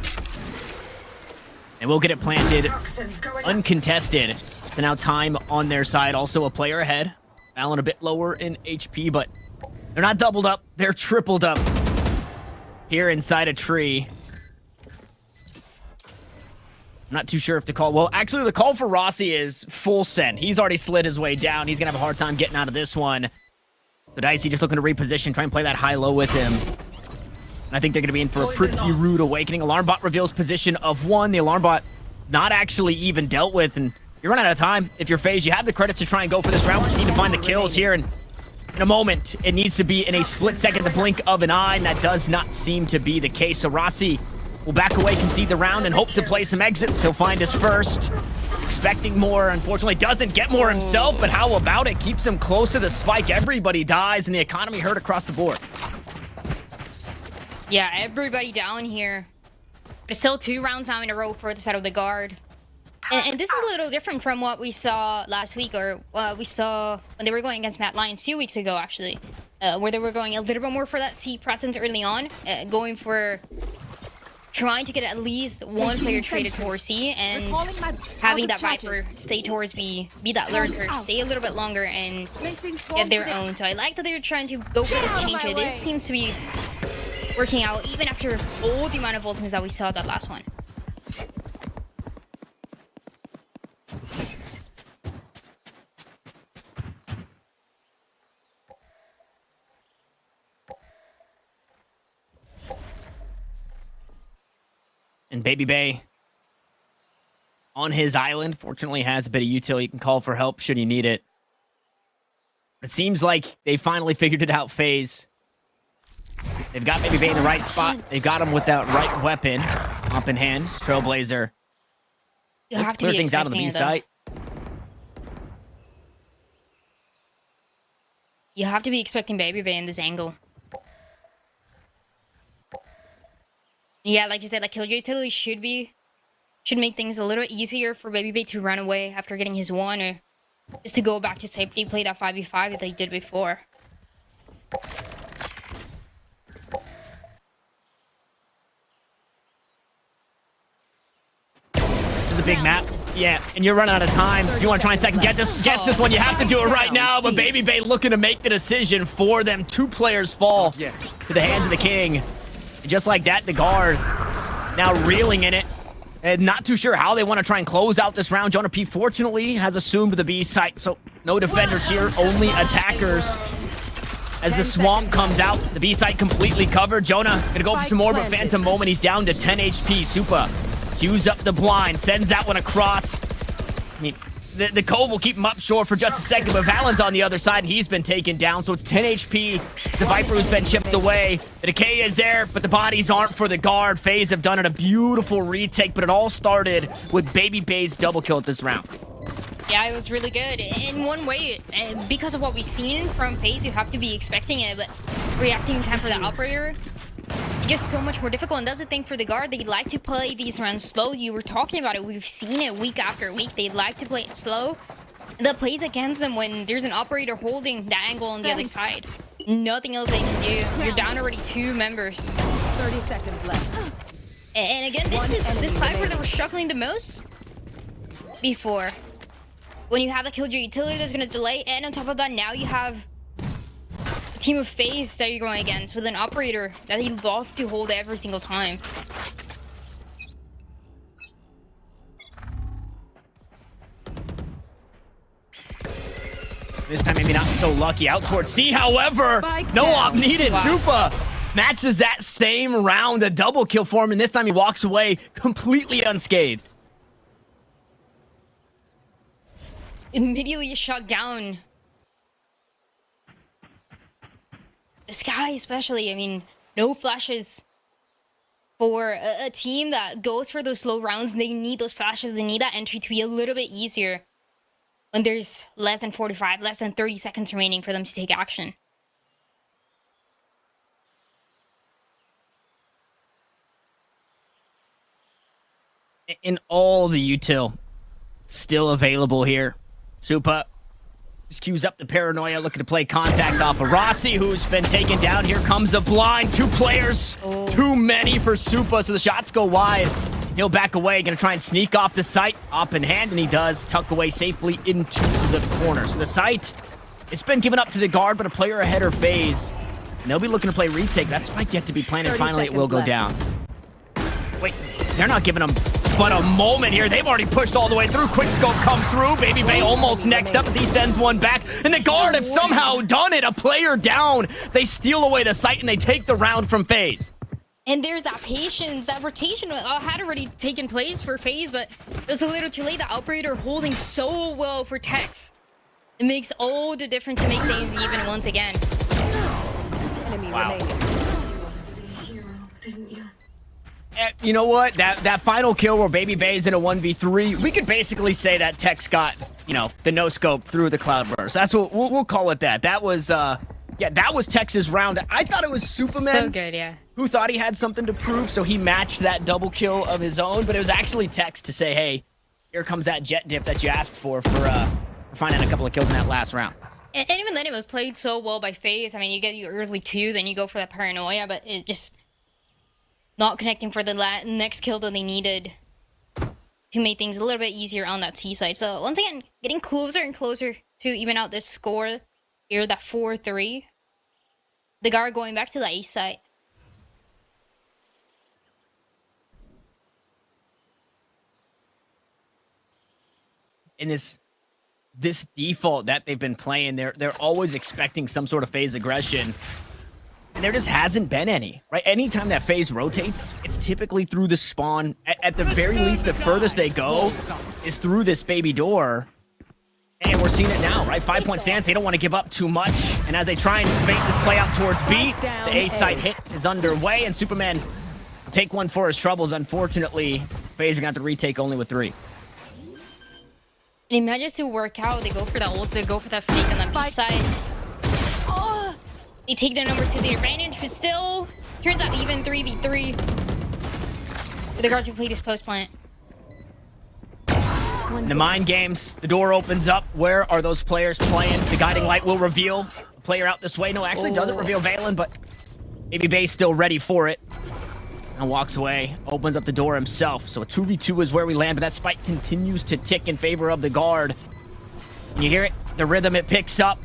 Speaker 8: And we'll get it planted
Speaker 10: Toxins going up.
Speaker 8: uncontested. So now time on their side. Also a player ahead. Valen a bit lower in HP, but they're not doubled up. They're tripled up here inside a tree. I'm not too sure if the call... Well, actually, the call for Rossi is full send. He's already slid his way down. He's going to have a hard time getting out of this one. So Dicey just looking to reposition, try and play that high-low with him. And I think they're going to be in for a pretty rude awakening. Alarm bot reveals position of 1. The alarm bot not actually even dealt with, and you're running out of time. If you're FaZe, you have the credits to try and go for this round, but you need to find the kills here. And in a moment, it needs to be in a split second, the blink of an eye, and that does not seem to be the case. So Rossi will back away, concede the round, and hope to play some exits. He'll find his first. Expecting more, unfortunately doesn't get more himself, but how about it? Keeps him close to the spike. Everybody dies, and the economy hurt across the board.
Speaker 9: Yeah, everybody down here. But still 2 rounds now in a row for the side of the guard. And this is a little different from what we saw last week, or we saw when they were going against Matt Lions 2 weeks ago, actually. Where they were going a little bit more for that C presence early on. Going for trying to get at least one player traded towards C, and having that Viper stay towards B, be that lurker, stay a little bit longer and get their own. So I like that they're trying to go for this change. It seems to be working out even after all the amount of ultimates that we saw that last one.
Speaker 8: And Baby Bay on his island, fortunately has a bit of util. You can call for help should you need it. It seems like they finally figured it out, FaZe. They've got Baby Bay in the right spot. They've got him with that right weapon. Up in hand, Trailblazer.
Speaker 9: You have to
Speaker 8: Clear
Speaker 9: be
Speaker 8: things out on the B
Speaker 9: expecting it,
Speaker 8: site.
Speaker 9: though. You have to be expecting Baby Bay in this angle. Yeah, like you said, like Killjoy utility should make things a little easier for Baby Bay to run away after getting his 1, or just to go back to safety, play that 5v5 that they did before.
Speaker 8: This is a big map. Yeah, and you're running out of time. If you want to try and guess this one, you have to do it right now. But Baby Bay looking to make the decision for them. 2 players fall to the hands of the king. And just like that, the guard now reeling in it. And not too sure how they want to try and close out this round. Jonah P, fortunately, has assumed the B site, so no defenders here, only attackers. As the swamp comes out, the B site completely covered. Jonah gonna go for some more, but Phantom Moment, he's down to 10 HP. Supa cues up the blind, sends that one across. I mean, the Cove will keep him up short for just a second, but Valen's on the other side, and he's been taken down, so it's 10 HP. The Viper who's been chipped away. The decay is there, but the bodies aren't for the guard. FaZe have done it, a beautiful retake, but it all started with Baby Bay's double kill at this round.
Speaker 9: Yeah, it was really good. In one way, because of what we've seen from FaZe, you have to be expecting it, but reacting time for the operator, it's just so much more difficult. And that's the thing for the guard, they like to play these rounds slow. You were talking about it, we've seen it week after week. They like to play it slow. That plays against them when there's an operator holding the angle on the other side. Nothing else they can do. You're down already 2 members.
Speaker 10: 30 seconds left.
Speaker 9: And again, this is the side where they were struggling the most before. When you have a Killjoy utility that's going to delay, and on top of that, now you have a team of FaZe that you're going against with an operator that he loves to hold every single time.
Speaker 8: This time maybe not so lucky out towards C, however, no op needed. Supa matches that same round, a double kill for him, and this time he walks away completely unscathed.
Speaker 9: Immediately shot down. The Sky especially, I mean, no flashes for a team that goes for those slow rounds. They need those flashes, they need that entry to be a little bit easier when there's less than 45, less than 30 seconds remaining for them to take action. And all the util still available here. Supa
Speaker 8: Just cues up the paranoia, looking to play contact off of Rossi, who's been taken down. Here comes the blind. 2 players. Too many for Supa, so the shots go wide. He'll back away, gonna try and sneak off the site. Up in hand, and he does. Tuck away safely into the corner. So the site, it's been given up to the guard, but a player ahead or FaZe. And they'll be looking to play retake. That spike yet to be planted. Finally, it will go down. Wait, they're not giving them but a moment here. They've already pushed all the way through. Quickscope comes through. Baby Bay almost next up as he sends one back. And the guard have somehow done it. A player down. They steal away the site and they take the round from FaZe.
Speaker 9: And there's that patience, that rotation had already taken place for FaZe, but it was a little too late. The operator holding so well for Tex. It makes all the difference to make things even once again.
Speaker 10: Enemy
Speaker 8: Wow.
Speaker 10: remaining.
Speaker 8: You know what? That final kill where Baby Bay is in a 1v3, we could basically say that Tex got, you know, the no-scope through the Cloudburst. That's what we'll call it that. That was, yeah, that was Tex's round. I thought it was Superman.
Speaker 9: So good, yeah.
Speaker 8: Who thought he had something to prove, so he matched that double kill of his own, but it was actually Tex to say, hey, here comes that jet dip that you asked for finding a couple of kills in that last round.
Speaker 9: And even then, it was played so well by FaZe. I mean, you get your early 2, then you go for that paranoia, but it just not connecting for the next kill that they needed to make things a little bit easier on that C side. So once again, getting closer and closer to even out this score here, that 4-3. The guard going back to the A side.
Speaker 8: In this default that they've been playing, they're always expecting some sort of FaZe aggression. And there just hasn't been any, right? Anytime that FaZe rotates, it's typically through the spawn. At the very least, the furthest they go is through this baby door. And we're seeing it now, right? 5-point stance, they don't want to give up too much. And as they try and fake this play out towards B, the A site hit is underway, and Superman will take one for his troubles. Unfortunately, FaZe are going to have to retake only with 3.
Speaker 9: And it manages to work out. They go for that ult, they go for that fake on the B side. Oh, they take their number to their advantage, but still turns out even 3v3. The guards who played his post plant.
Speaker 8: In the mind games, the door opens up. Where are those players playing? The guiding light will reveal a player out this way. No, actually doesn't reveal Valen, but Baby Bay's still ready for it. And walks away, opens up the door himself. So a 2v2 is where we land, but that spike continues to tick in favor of the guard. And you hear it, the rhythm it picks up.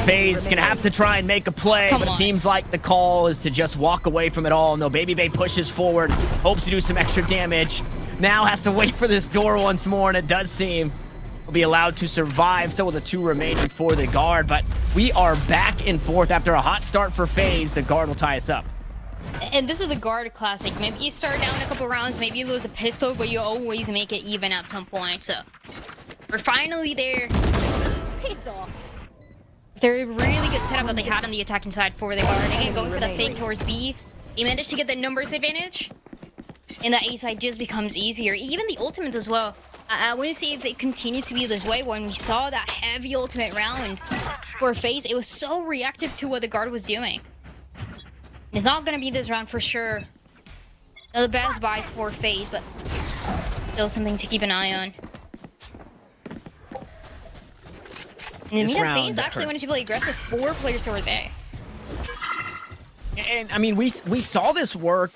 Speaker 8: FaZe gonna have to try and make a play, but it seems like the call is to just walk away from it all. No, Baby Bay pushes forward, hopes to do some extra damage. Now has to wait for this door once more, and it does seem will be allowed to survive. So will the 2 remaining for the guard, but we are back and forth after a hot start for FaZe. The guard will tie us up.
Speaker 9: And this is the guard classic. Maybe you start down a couple rounds, maybe you lose a pistol, but you always make it even at some point. So we're finally there.
Speaker 10: Piss off.
Speaker 9: They're a really good setup that they had on the attacking side for the guard. Again, going for that fake towards B. He managed to get the numbers advantage. And that A side just becomes easier. Even the ultimate as well. I want to see if it continues to be this way. When we saw that heavy ultimate round for FaZe, it was so reactive to what the guard was doing. It's not going to be this round for sure. Not the best buy for FaZe, but still something to keep an eye on. And
Speaker 8: This
Speaker 9: then
Speaker 8: round
Speaker 9: FaZe actually wanted to play aggressive 4 players towards A.
Speaker 8: And I mean, we saw this work.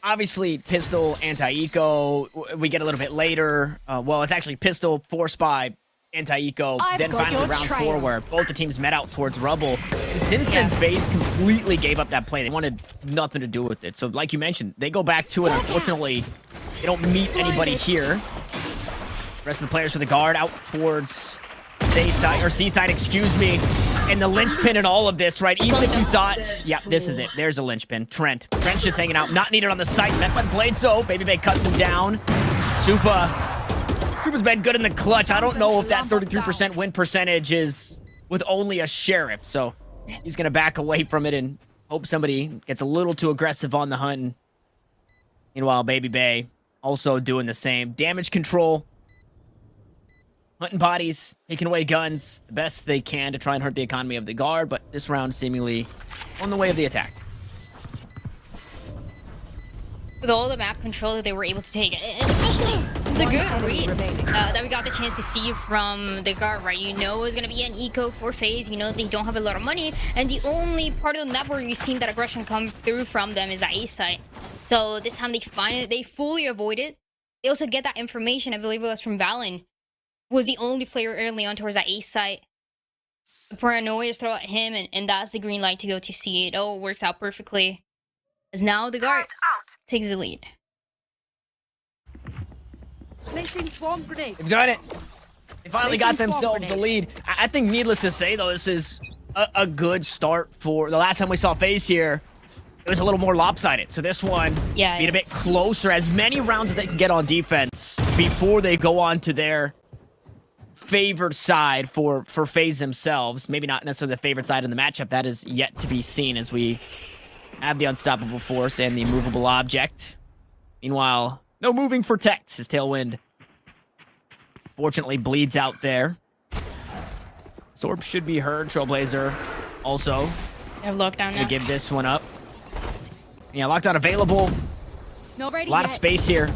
Speaker 8: Obviously, pistol, anti-eco, we get a little bit later. Well, it's actually pistol, force by, anti-eco, then finally round 4 where both the teams met out towards rubble. And since then, FaZe completely gave up that play. They wanted nothing to do with it. So like you mentioned, they go back to it. Unfortunately, they don't meet anybody here. The rest of the players for the guard out towards A side, or C side, excuse me. And the linchpin in all of this, right? Even if you thought, yeah, this is it. There's a linchpin. Trent's just hanging out, not needed on the site. Met by Blade, so Baby Bay cuts him down. Supa's been good in the clutch. I don't know if that 33% win percentage is with only a sheriff, so he's gonna back away from it and hope somebody gets a little too aggressive on the hunt. Meanwhile, Baby Bay also doing the same. Damage control. Hunting bodies, taking away guns, the best they can to try and hurt the economy of the guard, but this round seemingly on the way of the attack.
Speaker 9: With all the map control that they were able to take, and especially the good
Speaker 10: enemy
Speaker 9: read
Speaker 10: remaining.
Speaker 9: that we got the chance to see from the guard, right? You know it's gonna be an eco for FaZe. You know they don't have a lot of money, and the only part of the map where you've seen that aggression come through from them is that A site. So this time they find it, they fully avoid it. They also get that information, I believe it was from Valen, who was the only player early on towards that A site. The paranoia is thrown at him, and that's the green light to go to C. It all works out perfectly. As now the guard takes the lead.
Speaker 10: Placing swarm grenade.
Speaker 8: They've done it. They finally got themselves a lead. I think, needless to say, though, this is a good start for the last time we saw FaZe here. It was a little more lopsided. So this one being a bit closer, as many rounds as they can get on defense before they go on to their favored side for FaZe themselves. Maybe not necessarily the favorite side in the matchup. That is yet to be seen as we have the unstoppable force and the immovable object. Meanwhile, no moving for Tex. His tailwind fortunately bleeds out there. Sorb should be heard. Trailblazer also
Speaker 9: They have lockdown
Speaker 8: to
Speaker 9: now.
Speaker 8: give this one up. Yeah, lockdown available.
Speaker 10: Not ready
Speaker 8: A lot
Speaker 10: yet.
Speaker 8: of space here.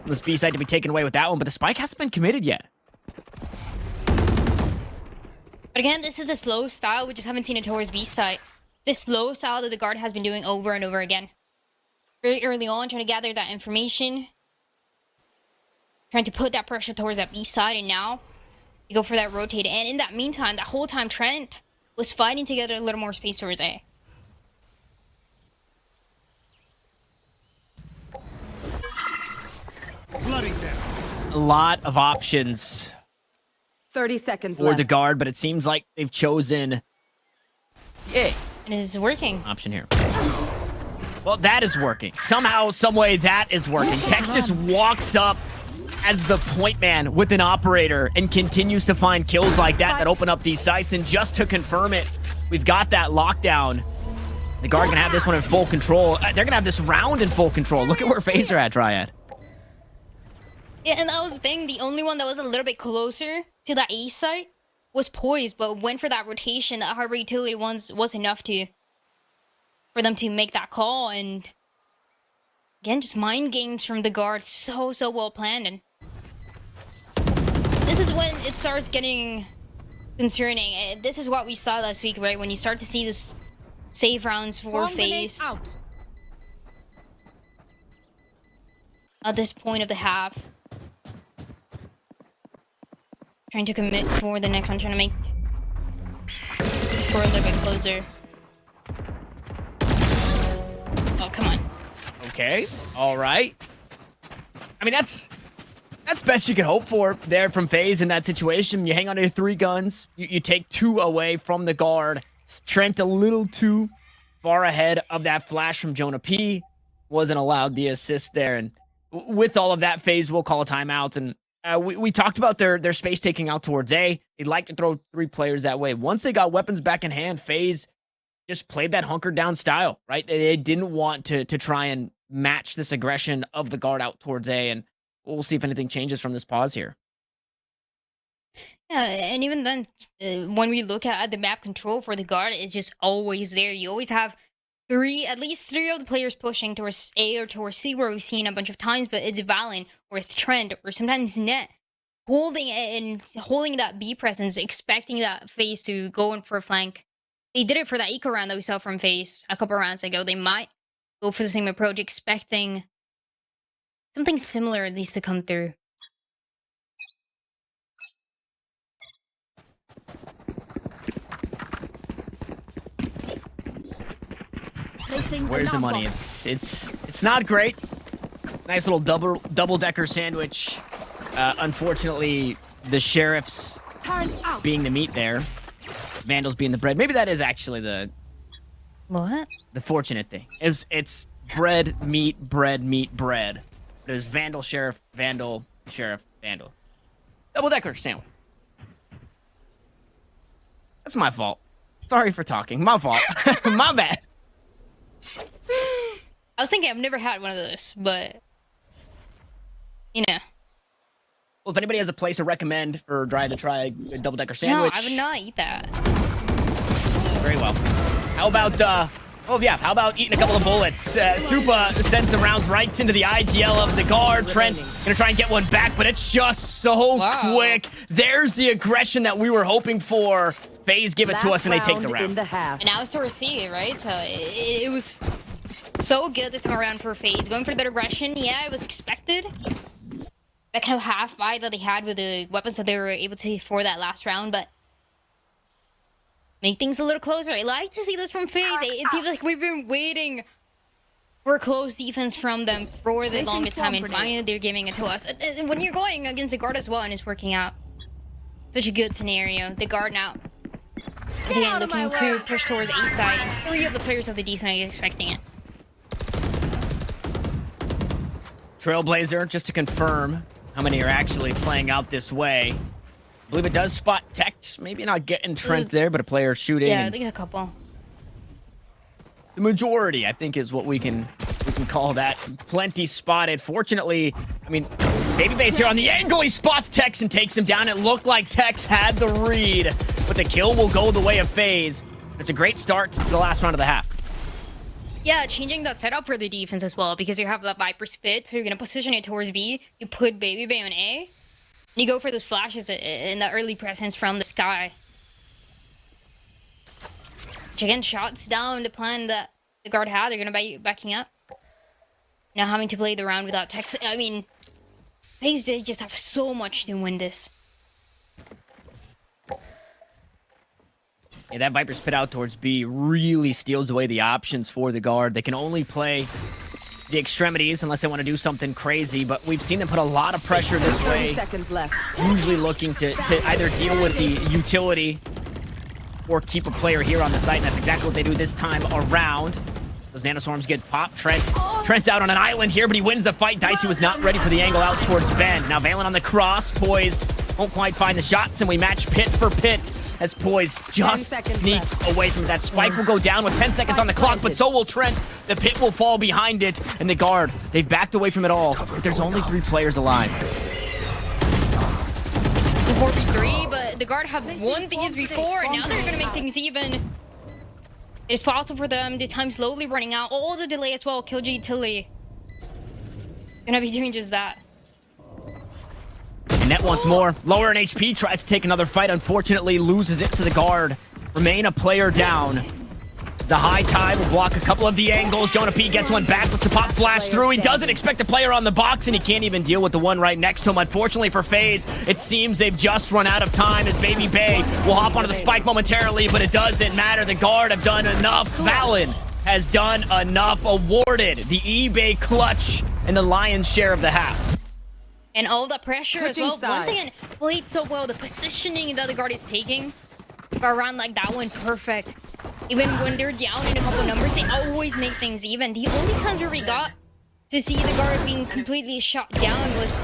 Speaker 8: The speed side to be taken away with that one, but the spike hasn't been committed yet.
Speaker 9: But again, this is a slow style. We just haven't seen it towards B side. This slow style that the guard has been doing over and over again. Very early on, trying to gather that information. Trying to put that pressure towards that B side, and now you go for that rotate. And in that meantime, that whole time, Trent was fighting to get a little more space towards A.
Speaker 8: A lot of options
Speaker 10: 30 seconds
Speaker 8: for
Speaker 10: left.
Speaker 8: the guard, but it seems like they've chosen
Speaker 9: And it is working.
Speaker 8: option here. Well, that is working. Somehow, some way, that is working. Tex just walks up as the point man with an operator and continues to find kills like that open up these sites. And just to confirm it, we've got that lockdown. The guard gonna have this one in full control. They're gonna have this round in full control. Look at where FaZe are at, Dryad.
Speaker 9: Yeah, and that was the thing. The only one that was a little bit closer to that A site was Poised, but went for that rotation. That harbor utility was enough for them to make that call. And again, just mind games from the guard. So well planned. And this is when it starts getting concerning. This is what we saw last week, right? When you start to see this save rounds for
Speaker 10: Swarm grenade
Speaker 9: FaZe
Speaker 10: out.
Speaker 9: at this point of the half. Trying to commit for the next one, trying to make the score a little bit closer. Oh, come on.
Speaker 8: Okay, all right. I mean, that's best you could hope for there from FaZe in that situation. You hang on to your 3 guns. You take 2 away from the guard. Trent a little too far ahead of that flash from Jonah P. Wasn't allowed the assist there. And with all of that, FaZe will call a timeout. And we talked about their space taking out towards A. They'd like to throw 3 players that way. Once they got weapons back in hand, FaZe just played that hunkered down style, right? They didn't want to try and match this aggression of the guard out towards A. And we'll see if anything changes from this pause here.
Speaker 9: Yeah, and even then, when we look at the map control for the guard, it's just always there. You always have at least three of the players pushing towards A or towards C, where we've seen a bunch of times, but it's Valen or it's Trent or sometimes Net holding that B presence, expecting that FaZe to go in for a flank. They did it for that eco round that we saw from FaZe a couple rounds ago. They might go for the same approach, expecting something similar at least to come through.
Speaker 8: Where's the money? It's not great. Nice little double-decker sandwich. Unfortunately, the sheriffs being the meat there, Vandals being the bread. Maybe that is actually the fortunate thing. It's bread, meat, bread. There's Vandal, sheriff, Vandal, sheriff, Vandal. Double-decker sandwich. That's my fault. Sorry for talking. My fault. My bad.
Speaker 9: I was thinking I've never had one of those, but you know.
Speaker 8: Well, if anybody has a place to recommend for Dryad to try a double-decker sandwich,
Speaker 9: No, I would not eat that.
Speaker 8: very well. How about Oh yeah, how about eating a couple of bullets? Supa sends some rounds right into the IGL of the guard. Trent gonna try and get one back, but it's just so quick. There's the aggression that we were hoping for. FaZe give it to us and they take the round.
Speaker 9: And now it's to receive, right? So it was so good this time around for FaZe. Going for that aggression, yeah, it was expected. That kind of half buy that they had with the weapons that they were able to see for that last round, but make things a little closer. I like to see this from FaZe. It seems like we've been waiting for close defense from them for the longest time, and finally they're giving it to us. And when you're going against a guard as well and it's working out, such a good scenario. The guard now, once again, looking to push towards A side, and 3 of the players of the D side are expecting it.
Speaker 8: Trailblazer, just to confirm how many are actually playing out this way. I believe it does spot Tex. Maybe not getting Trent there, but a player shooting.
Speaker 9: Yeah, I think it's a couple.
Speaker 8: The majority, I think, is what we can call that. Plenty spotted. Fortunately, I mean, Babyface here on the angle. He spots Tex and takes him down. It looked like Tex had the read, but the kill will go the way of FaZe. It's a great start to the last round of the half.
Speaker 9: Yeah, changing that setup for the defense as well, because you have that Viper spit, so you're going to position it towards B. You put Baby on A, and you go for those flashes in the early presence from the sky. Which again, shots down the plan that the guard had. They're going to be backing up. Now having to play the round without Tex. I mean, FaZe, they just have so much to win this.
Speaker 8: Yeah, that Viper spit out towards B really steals away the options for the guard. They can only play the extremities unless they want to do something crazy, but we've seen them put a lot of pressure this way.
Speaker 10: 30 seconds left.
Speaker 8: Usually looking to either deal with the utility or keep a player here on the site, and that's exactly what they do this time around. Those nanoswarms get popped. Trent's out on an island here, but he wins the fight. Dicey was not ready for the angle out towards Ben. Now Valen on the cross, poised. Won't quite find the shots, and we match pit for pit as Poise just sneaks away from that. Spike will go down with 10 seconds on the clock, but so will Trent. The pit will fall behind it, and the guard, they've backed away from it all. But there's only 3 players alive.
Speaker 9: It's a 4v3, but the guard have won these before, and now they're going to make things even. It's possible for them. The time's slowly running out. All the delay as well. Kill utility. Gonna be doing just that.
Speaker 8: Net once more. Lower in HP, tries to take another fight. Unfortunately, loses it to the guard. Remain a player down. The high tide will block a couple of the angles. Jonah P gets one back with the pop flash through. He doesn't expect a player on the box, and he can't even deal with the one right next to him. Unfortunately for FaZe, it seems they've just run out of time as Baby Bay will hop onto the spike momentarily, but it doesn't matter. The guard have done enough. Valen has done enough. Awarded the eBay clutch and the lion's share of the half.
Speaker 9: And all the pressure as well.
Speaker 10: Switching
Speaker 9: Once
Speaker 10: sides.
Speaker 9: again, played so well. The positioning that the guard is taking for a round like that one, perfect. Even when they're down in a couple numbers, they always make things even. The only times where we got to see the guard being completely shot down was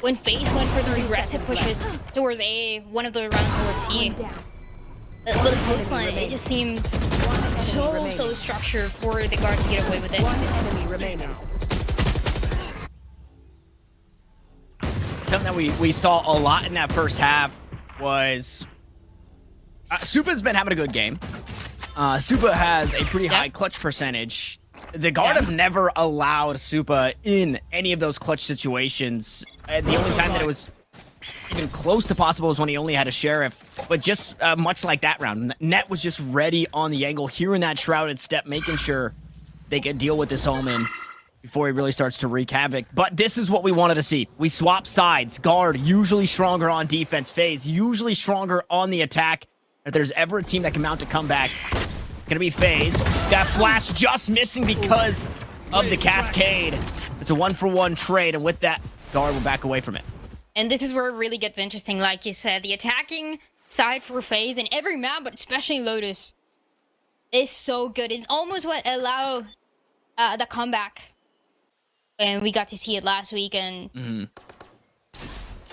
Speaker 9: when FaZe went for those aggressive pushes towards A, one of the rounds towards C. But the post plan, it just seems so structured for the guard to get away with it.
Speaker 10: One enemy remaining.
Speaker 8: Something that we saw a lot in that first half was Supa's been having a good game. Supa has a pretty high clutch percentage. The guard have never allowed Supa in any of those clutch situations. The only time that it was even close to possible was when he only had a sheriff. But just much like that round, Net was just ready on the angle, hearing that shrouded step, making sure they could deal with this Omen before he really starts to wreak havoc. But this is what we wanted to see. We swap sides. Guard usually stronger on defense. FaZe usually stronger on the attack. If there's ever a team that can mount a comeback, it's gonna be FaZe. That flash just missing because of the cascade. It's a 1-for-1 trade, and with that, Guard will back away from it.
Speaker 9: And this is where it really gets interesting. Like you said, the attacking side for FaZe in every map, but especially Lotus, is so good. It's almost what allowed the comeback. And we got to see it last week, and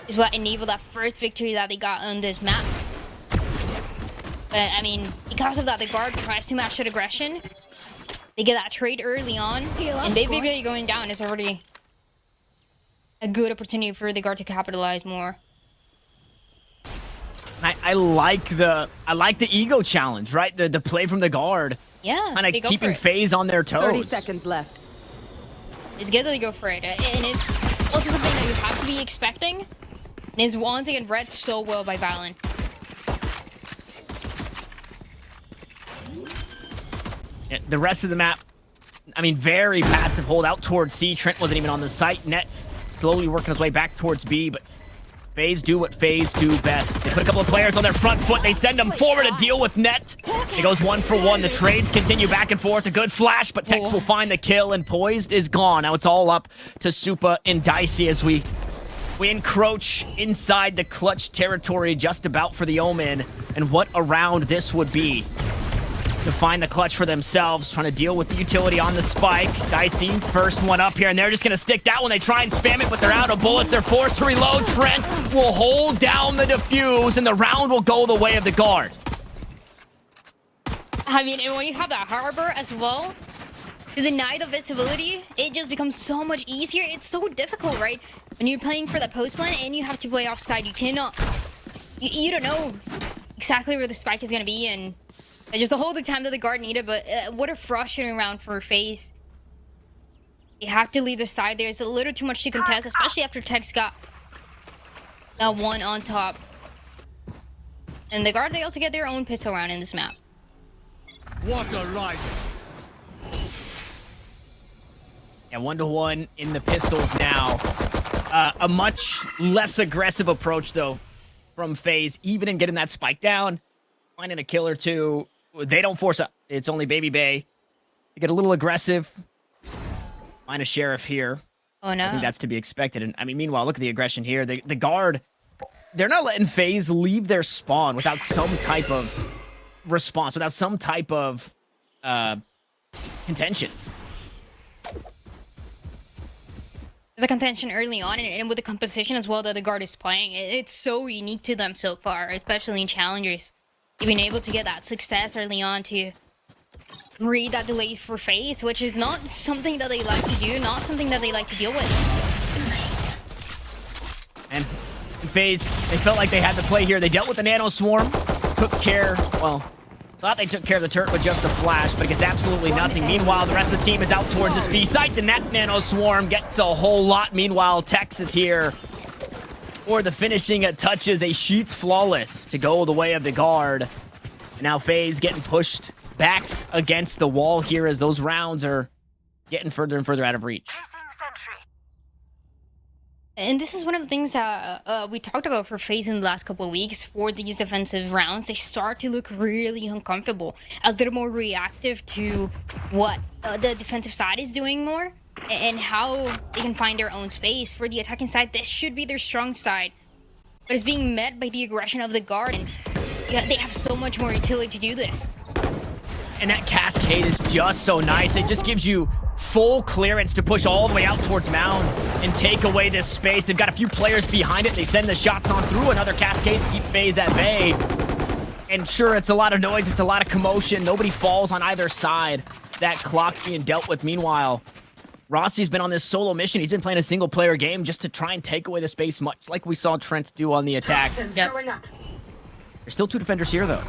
Speaker 9: is what enabled that first victory that they got on this map. But I mean, because of that, the guard tries to match that aggression. They get that trade early on, and Baby going down is already a good opportunity for the guard to capitalize more.
Speaker 8: I like the ego challenge, right? The play from the guard.
Speaker 9: Yeah,
Speaker 8: kind
Speaker 9: they
Speaker 8: of
Speaker 9: go
Speaker 8: keeping
Speaker 9: for it.
Speaker 8: FaZe on their toes.
Speaker 10: 30 seconds left.
Speaker 9: It's good that they go for it, and it's also something that you have to be expecting. And is once again read so well by Valorant.
Speaker 8: Yeah, the rest of the map, I mean, very passive hold out towards C. Trent wasn't even on the site. Net slowly working his way back towards B, but FaZe do what FaZe do best. They put a couple of players on their front foot. They send them forward to deal with Net. It goes 1 for 1. The trades continue back and forth. A good flash, but Tex will find the kill, and Poised is gone. Now it's all up to Supa and Dicey as we encroach inside the clutch territory just about for the Omen. And what a round this would be to find the clutch for themselves, trying to deal with the utility on the spike. Dicey, first one up here, and they're just going to stick that one. They try and spam it, but they're out of bullets. They're forced to reload. Trent will hold down the defuse, and the round will go the way of the guard.
Speaker 9: I mean, and when you have that harbor as well, to deny the visibility, it just becomes so much easier. It's so difficult, right? When you're playing for the post plan and you have to play offside, you cannot... You don't know exactly where the spike is going to be, and just the whole time that the guard needed, but what a frustrating round for FaZe. You have to leave the side there. It's a little too much to contest, especially after Tex got that one on top. And the guard, they also get their own pistol round in this map.
Speaker 8: What a life. Yeah, 1-1 in the pistols now. A much less aggressive approach, though, from FaZe, even in getting that spike down, finding a kill or two. They don't force up. It's only Baby Bay. They get a little aggressive. Find a sheriff here.
Speaker 9: Oh, no.
Speaker 8: I think that's to be expected. And I mean, meanwhile, look at the aggression here. The guard, they're not letting FaZe leave their spawn without some type of response, without some type of contention.
Speaker 9: There's a contention early on, and with the composition as well that the guard is playing, it's so unique to them so far, especially in challengers. You've been able to get that success early on to read that delay for FaZe, which is not something that they like to do, not something that they like to deal with.
Speaker 8: And FaZe, they felt like they had to play here. They dealt with the nano swarm, took care, well, thought they took care of the turret with just a flash, but it gets absolutely nothing. Meanwhile, the rest of the team is out towards this B site. The net nano swarm gets a whole lot. Meanwhile, Tex is here for the finishing touches. A Sheets flawless to go the way of the guard. And now FaZe getting pushed backs against the wall here as those rounds are getting further and further out of reach.
Speaker 9: And this is one of the things that we talked about for FaZe in the last couple of weeks. For these defensive rounds, they start to look really uncomfortable, a little more reactive to what the defensive side is doing more, and how they can find their own space. For the attacking side, this should be their strong side, but it's being met by the aggression of the guard, and yeah, they have so much more utility to do this.
Speaker 8: And that cascade is just so nice. It just gives you full clearance to push all the way out towards Mound and take away this space. They've got a few players behind it. They send the shots on through. Another cascade to keep FaZe at bay. And sure, it's a lot of noise. It's a lot of commotion. Nobody falls on either side. That clock being dealt with. Meanwhile, Rossi's been on this solo mission. He's been playing a single-player game just to try and take away the space, much like we saw Trent do on the attack.
Speaker 9: Yep.
Speaker 8: There's still 2 defenders here, though.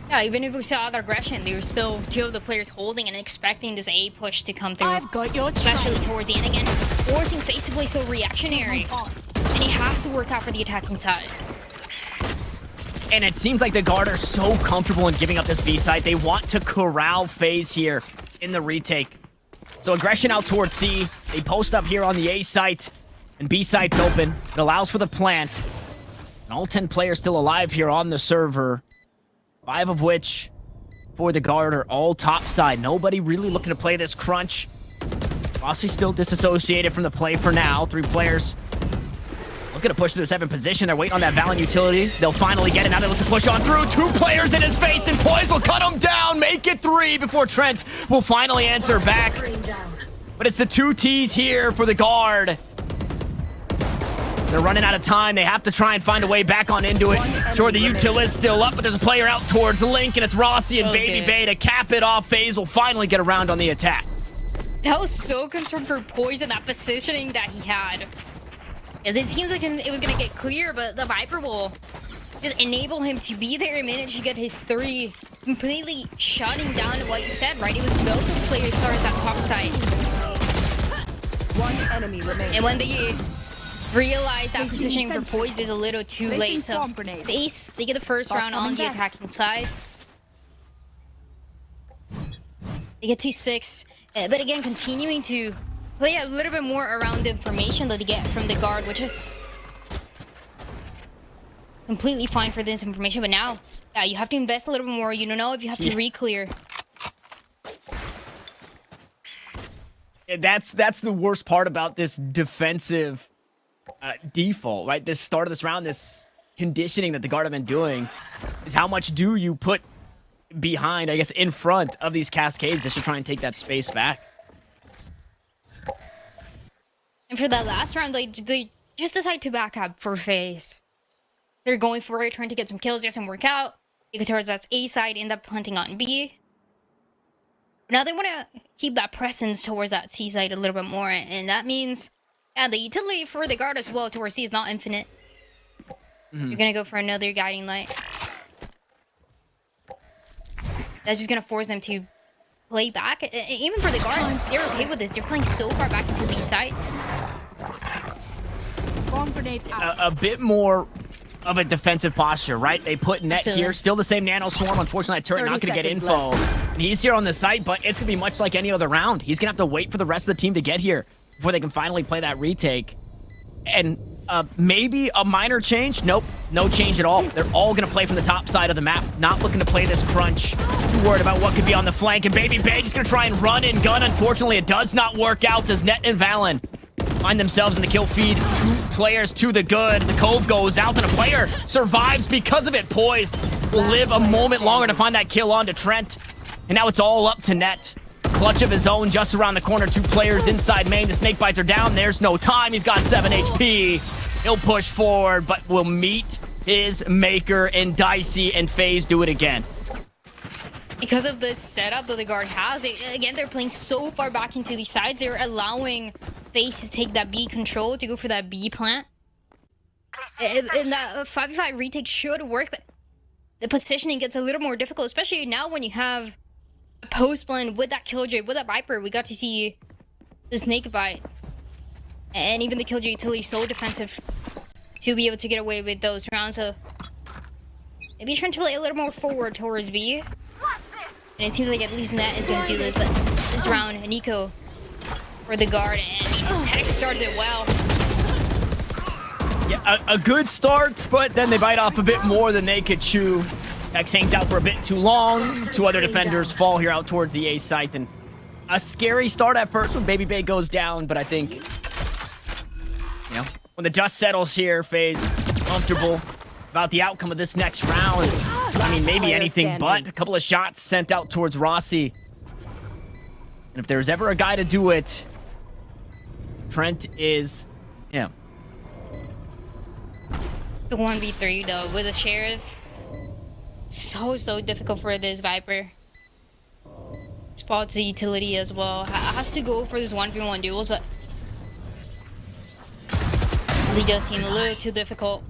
Speaker 9: Yeah, even if we saw the aggression, there were still 2 of the players holding and expecting this A push to come through.
Speaker 10: I've got your
Speaker 9: Especially towards the end again, forcing FaZe to play so reactionary. And he has to work out for the attacking side.
Speaker 8: And it seems like the guard are so comfortable in giving up this B site. They want to corral FaZe here in the retake. So aggression out towards C. They post up here on the A site. And B site's open. It allows for the plant. And all 10 players still alive here on the server. 5 of which, for the guard, are all top side. Nobody really looking to play this crunch. Rossi still disassociated from the play for now. 3 players looking to push through the 7th position. They're waiting on that Valorant utility. They'll finally get it. Now they look to push on through. 2 players in his face, and Poise will cut him down. Make it 3 before Trent will finally answer back. But it's the 2 Ts here for the guard. They're running out of time. They have to try and find a way back on into it. Sure, the util is still up, but there's a player out towards Link, and it's Rossi and Baby Bay to cap it off. FaZe will finally get around on the attack.
Speaker 9: And I was so concerned for Poise and that positioning that he had. It seems like it was going to get clear, but the Viper will just enable him to be there and manage to get his 3. completely shutting down what you said, right? It was both of the players started that top side.
Speaker 10: One enemy remaining.
Speaker 9: And when they realize that positioning for Poise is a little too
Speaker 10: Placing
Speaker 9: late, so
Speaker 10: swarm grenade.
Speaker 9: FaZe, they get the first
Speaker 10: Start
Speaker 9: round on
Speaker 10: coming
Speaker 9: the
Speaker 10: back.
Speaker 9: attacking side. They get T6, but again, continuing to play a little bit more around the information that they get from the guard, which is completely fine for this information. But now, yeah, you have to invest a little bit more. You don't know if you have to re-clear.
Speaker 8: That's the worst part about this defensive default, right? This start of this round, this conditioning that the guard have been doing, is how much do you put behind, I guess, in front of these cascades just to try and take that space back.
Speaker 9: And for that last round, they just decide to back up for FaZe. They're going for it, trying to get some kills, doesn't work out. They go towards that A side, end up planting on B. Now they want to keep that presence towards that C side a little bit more, and that means, yeah, the utility for the guard as well towards C is not infinite. You're gonna go for another guiding light. That's just gonna force them to play back. Even for the guard, they're okay with this. They're playing so far back into these sites.
Speaker 10: Swarm grenade out.
Speaker 8: A bit more of a defensive posture, right? They put net
Speaker 9: Absolutely.
Speaker 8: here. Still the same nano swarm. Unfortunately, that turret
Speaker 10: 30
Speaker 8: not going to get
Speaker 10: seconds
Speaker 8: info. And he's here on the site, but it's going to be much like any other round. He's going to have to wait for the rest of the team to get here before they can finally play that retake. And maybe a minor change? Nope, no change at all. They're all going to play from the top side of the map, not looking to play this crunch. Too worried about what could be on the flank. And Baby Bay just going to try and run and gun. Unfortunately, it does not work out. Does Net and Valen find themselves in the kill feed? 2 players to the good. The Cove goes out, and a player survives because of it. Poised will live a moment longer to find that kill onto Trent. And now it's all up to Net. Clutch of his own just around the corner. 2 players inside main. The snake bites are down. There's no time. He's got 7 HP. He'll push forward, but will meet his maker in Dicey, and FaZe do it again.
Speaker 9: Because of the setup that the guard has, they're playing so far back into these sides. They're allowing FaZe to take that B control, to go for that B plant. And that 5v5 retake should work, but the positioning gets a little more difficult, especially now when you have a post blend with that Killjoy, with that Viper. We got to see the Snake Bite. And even the Killjoy utility so defensive to be able to get away with those rounds. So maybe trying to play a little more forward towards B. And it seems like at least Net is going to do this, but this round, Nico for the guard, and I mean, Tech starts it well.
Speaker 8: Yeah, a good start, but then they bite off a bit more than they could chew. Tex hangs out for a bit too long. 2 other defenders fall here out towards the A site, and a scary start at first when Baby Bay goes down, but I think, you know, when the dust settles here, FaZe comfortable about the outcome of this next round. I mean, maybe anything but. A couple of shots sent out towards Rossi. And if there's ever a guy to do it, Trent is him.
Speaker 9: The 1v3 though, with a Sheriff. So difficult for this Viper. Spots the utility as well. Has to go for this 1v1 duels, but really does seem a little too difficult.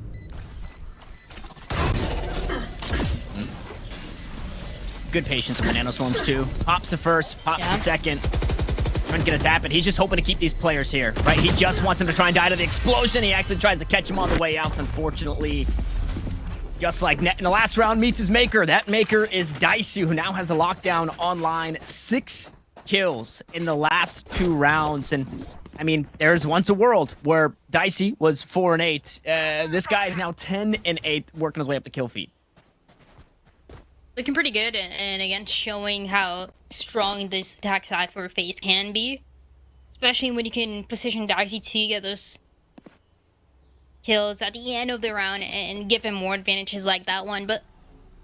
Speaker 8: Good patience with the nanoswarms too. Pops the first, pops the second. Trying to get a tap it. He's just hoping to keep these players here, right? He just wants them to try and die to the explosion. He actually tries to catch him on the way out. Unfortunately, just like Net in the last round meets his maker. That maker is Dicey, who now has a lockdown online. 6 kills in the last 2 rounds. And I mean, there's once a world where Dicey was 4-8. This guy is now 10-8, working his way up the kill feed.
Speaker 9: Looking pretty good, and again, showing how strong this attack side for FaZe can be. Especially when you can position Dicey to get those kills at the end of the round and give him more advantages like that one. But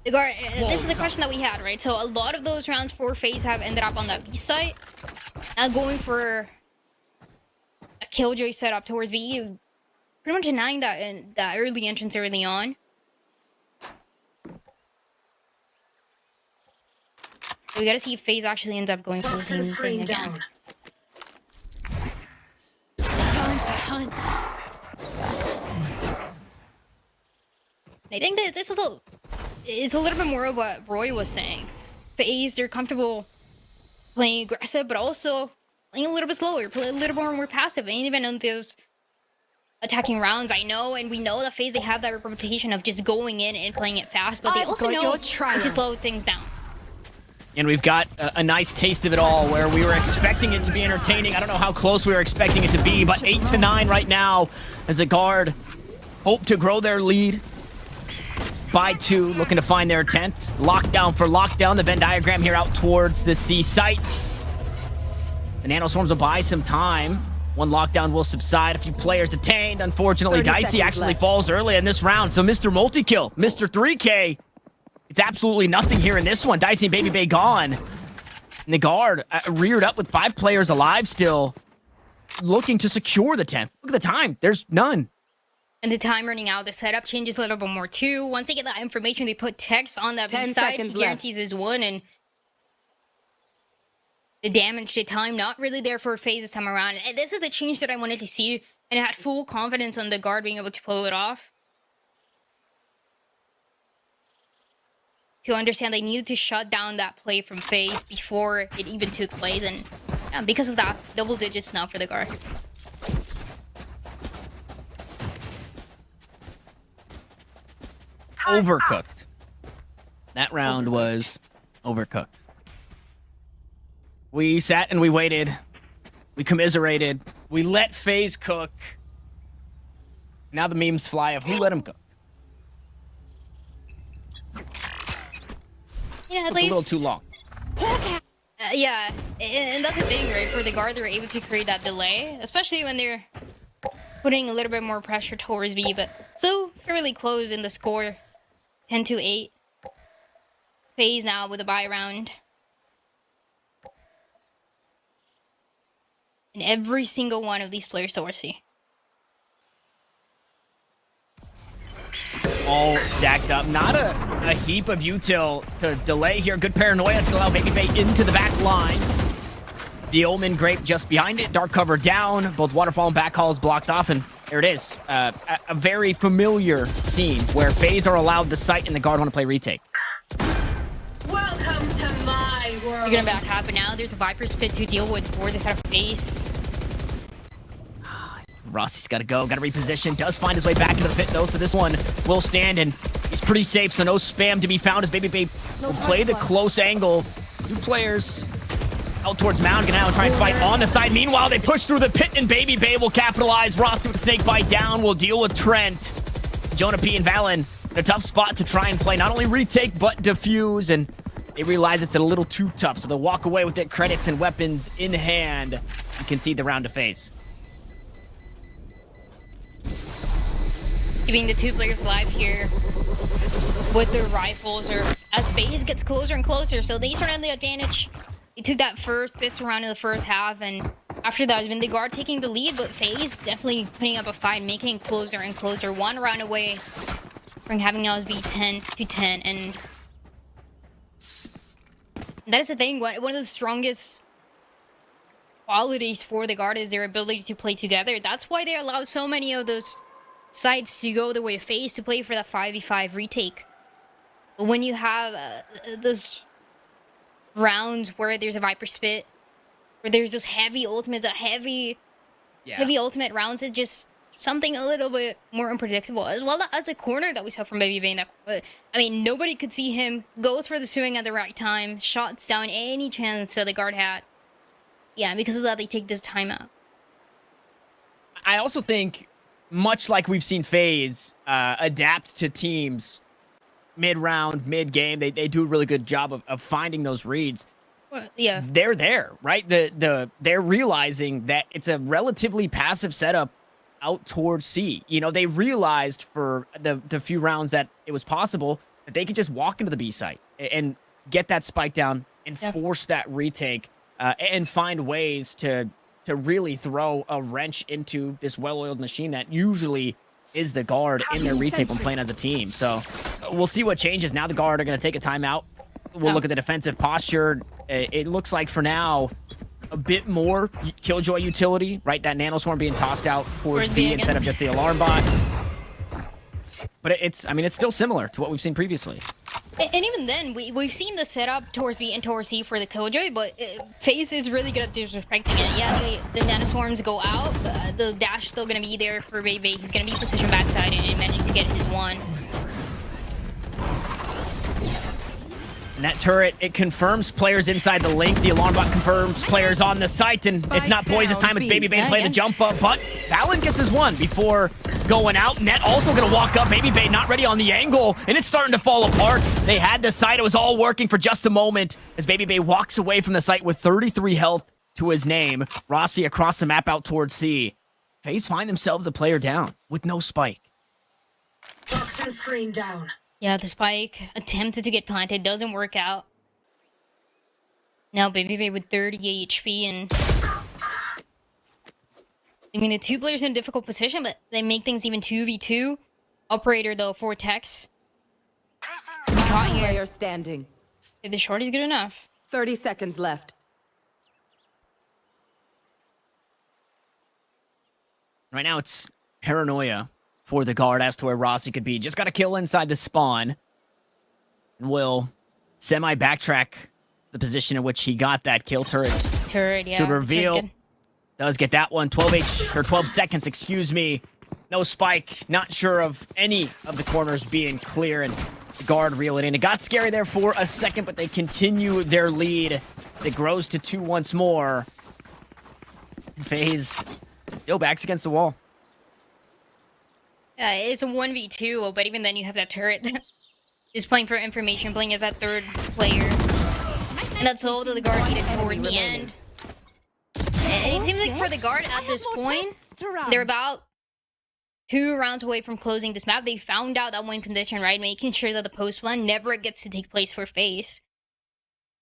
Speaker 9: the guard, this is a question that we had, right? So a lot of those rounds for FaZe have ended up on that B site. Now going for a Killjoy setup towards B, pretty much denying that early entrance early on. We gotta see if FaZe actually ends up going for the same thing again. I think that this is a is a little bit more of what Roy was saying. FaZe, they're comfortable playing aggressive, but also playing a little bit slower, play a little more passive. And even on those attacking rounds, I know, and we know that FaZe, they have that reputation of just going in and playing it fast, but they also know to slow things down.
Speaker 8: And we've got a nice taste of it all where we were expecting it to be entertaining. I don't know how close we were expecting it to be, but 8-9 right now as the Guard hope to grow their lead by 2, looking to find their 10th. Lockdown for lockdown. The Venn diagram here out towards the C site. The Nanoswarms will buy some time. One lockdown will subside. A few players detained. Unfortunately, Dicey actually falls early in this round. So Mr. Multi-Kill, Mr. 3K, it's absolutely nothing here in this one. Dicey and Baby Bay gone. And the Guard reared up with 5 players alive still, looking to secure the 10th. Look at the time. There's none.
Speaker 9: And the time running out, the setup changes a little bit more too. Once they get that information, they put text on that
Speaker 10: 10
Speaker 9: side.
Speaker 10: seconds
Speaker 9: Guarantees is 1, and the damage, the time, not really there for FaZe this time around. And this is the change that I wanted to see, and I had full confidence on the Guard being able to pull it off. To understand they needed to shut down that play from FaZe before it even took place, and yeah, because of that, double digits now for the Guard.
Speaker 8: Overcooked. That round was overcooked. We sat and we waited. We commiserated. We let FaZe cook. Now the memes fly of who let him cook.
Speaker 9: Yeah, at
Speaker 8: Took
Speaker 9: least
Speaker 8: a little too long.
Speaker 9: yeah, and that's the thing, right? For the Guard, they're able to create that delay, especially when they're putting a little bit more pressure towards B, but still fairly close in the score. 10-8. FaZe now with a bye round. And every single one of these players towards C.
Speaker 8: All stacked up. Not a heap of util to delay here. Good paranoia. It's going to allow Baby Bay into the back lines. The Omen Grape just behind it. Dark cover down. Both waterfall and backhauls blocked off. And there it is. A very familiar scene where FaZe are allowed the site and the Guard want to play retake.
Speaker 10: Welcome to my world.
Speaker 9: You're gonna back half, but now there's a Viper's Pit to deal with for this out of FaZe.
Speaker 8: Rossi's got to go. Got to reposition. Does find his way back into the pit, though, so this one will stand, and he's pretty safe, so no spam to be found as Baby Bay will play the close angle. 2 players out towards Mound. Gonna now try and fight on the side. Meanwhile, they push through the pit, and Baby Bay will capitalize. Rossi with the snake bite down will deal with Trent. Jonah P and Valen in a tough spot to try and play not only retake, but defuse, and they realize it's a little too tough, so they'll walk away with their credits and weapons in hand and concede the round to FaZe.
Speaker 9: Keeping the 2 players alive here with their rifles, or as FaZe gets closer and closer, so they start on the advantage. They took that first pistol round in the first half, and after that has been the Guard taking the lead, but FaZe definitely putting up a fight, making it closer and closer. 1 round away from having us be 10-10, and that is the thing. One of the strongest qualities for the Guard is their ability to play together. That's why they allow so many of those sides to go the way of FaZe to play for that 5v5 retake. But when you have those rounds where there's a Viper Spit, where there's those heavy ultimates, heavy ultimate rounds, it's just something a little bit more unpredictable. As well as the corner that we saw from Baby Bay. I mean, nobody could see him. Goes for the swing at the right time. Shots down any chance that the Guard had. Yeah, because of that, they take this timeout.
Speaker 8: I also think, much like we've seen FaZe adapt to teams mid-round, mid-game, they do a really good job of finding those reads.
Speaker 9: Well, yeah.
Speaker 8: They're there, right? They're realizing that it's a relatively passive setup out towards C. You know, they realized for the few rounds that it was possible that they could just walk into the B site and get that spike down and force that retake and find ways to really throw a wrench into this well-oiled machine that usually is the Guard in their retake when playing as a team. So we'll see what changes. Now the Guard are going to take a timeout. We'll look at the defensive posture. It looks like for now a bit more Killjoy utility, right? That Nanoswarm being tossed out towards B instead of just the alarm bot. But it's still similar to what we've seen previously.
Speaker 9: And even then, we've seen the setup towards B and towards C for the Killjoy, but FaZe is really good at disrespecting it. Yeah, the nanoswarms go out, the dash still gonna be there for Baby. He's gonna be positioned backside and managing to get his one.
Speaker 8: And that turret, it confirms players inside the link. The alarm bot confirms players on the site, and it's not Poise's time. It's Baby Bay play the jump up, but Valen gets his one before going out. Net also gonna walk up. Baby Bay not ready on the angle, and it's starting to fall apart. They had the site. It was all working for just a moment as Baby Bay walks away from the site with 33 health to his name. Rossi across the map out towards C. FaZe find themselves a player down with no spike.
Speaker 10: Toxin screen down.
Speaker 9: Yeah, the spike attempted to get planted, doesn't work out. Now Baby Bay with 30 HP, and I mean the two players in a difficult position, but they make things even 2v2. Operator though for Tex. Caught here.
Speaker 10: Player standing.
Speaker 9: The short is good enough.
Speaker 10: 30 seconds left.
Speaker 8: Right now it's paranoia for the guard as to where Rossi could be. Just got to kill inside the spawn. And will semi-backtrack the position in which he got that kill. Turret
Speaker 9: Yeah.
Speaker 8: should reveal. Does get that one. 12 seconds, excuse me. No spike. Not sure of any of the corners being clear, and the guard reel it in. It got scary there for a second, but they continue their lead. It grows to 2 once more. FaZe still backs against the wall.
Speaker 9: It's a 1v2, but even then you have that turret. Just playing for information, playing as that third player. And that's all that the guard needed towards the end. And it seems like for the guard at this point, they're about 2 rounds away from closing this map. They found out that win condition, right? Making sure that the post plan never gets to take place for FaZe.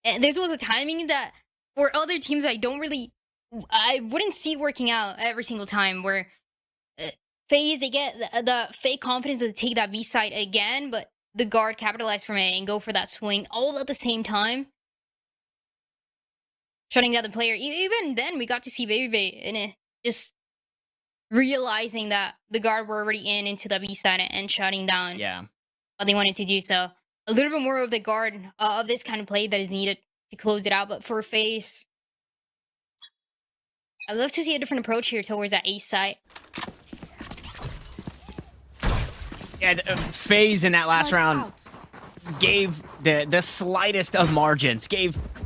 Speaker 9: And this was a timing that for other teams I wouldn't see working out every single time, where FaZe, they get the fake confidence to take that B side again, but the guard capitalize from it and go for that swing all at the same time. Shutting down the player. Even then, we got to see Baby Bay in it, just realizing that the guard were already into the B side and shutting down what they wanted to do. So a little bit more of the guard of this kind of play that is needed to close it out. But for FaZe, I'd love to see a different approach here towards that A side.
Speaker 8: Yeah, FaZe in that last round gave the slightest of margins.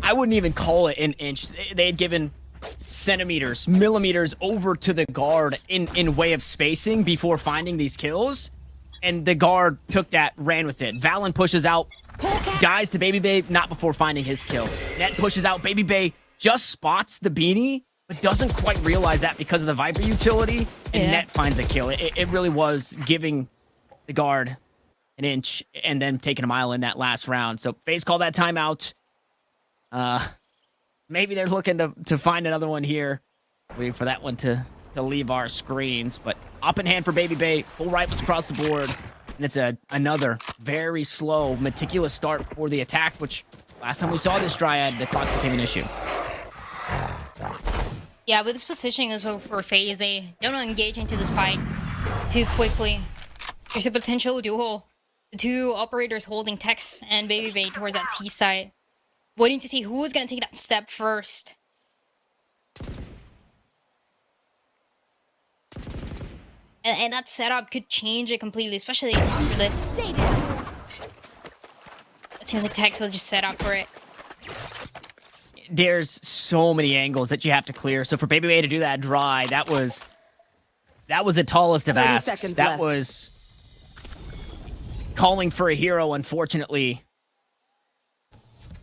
Speaker 8: I wouldn't even call it an inch. They had given centimeters, millimeters over to the guard in way of spacing before finding these kills. And the guard took that, ran with it. Valen pushes out, dies to Baby Bay, not before finding his kill. Net pushes out, Baby Bay just spots the beanie, but doesn't quite realize that because of the Viper utility, and Net finds a kill. It really was giving the guard an inch and then taking a mile in that last round. So FaZe called that timeout. Maybe they're looking to find another one here. Waiting for that one to leave our screens. But up in hand for Baby Bay. Full rifles across the board. And it's another very slow, meticulous start for the attack, which last time we saw this Dryad, the clock became an issue.
Speaker 9: Yeah, with this positioning as well for FaZe, they don't engage into this fight too quickly. There's a potential duel. The two operators holding Tex and Baby Bay towards that T side. Waiting to see who's going to take that step first. And that setup could change it completely, especially after this. It seems like Tex was just set up for it.
Speaker 8: There's so many angles that you have to clear. So for Baby Bay to do that dry, that was the tallest of asks. That was calling for a hero, unfortunately.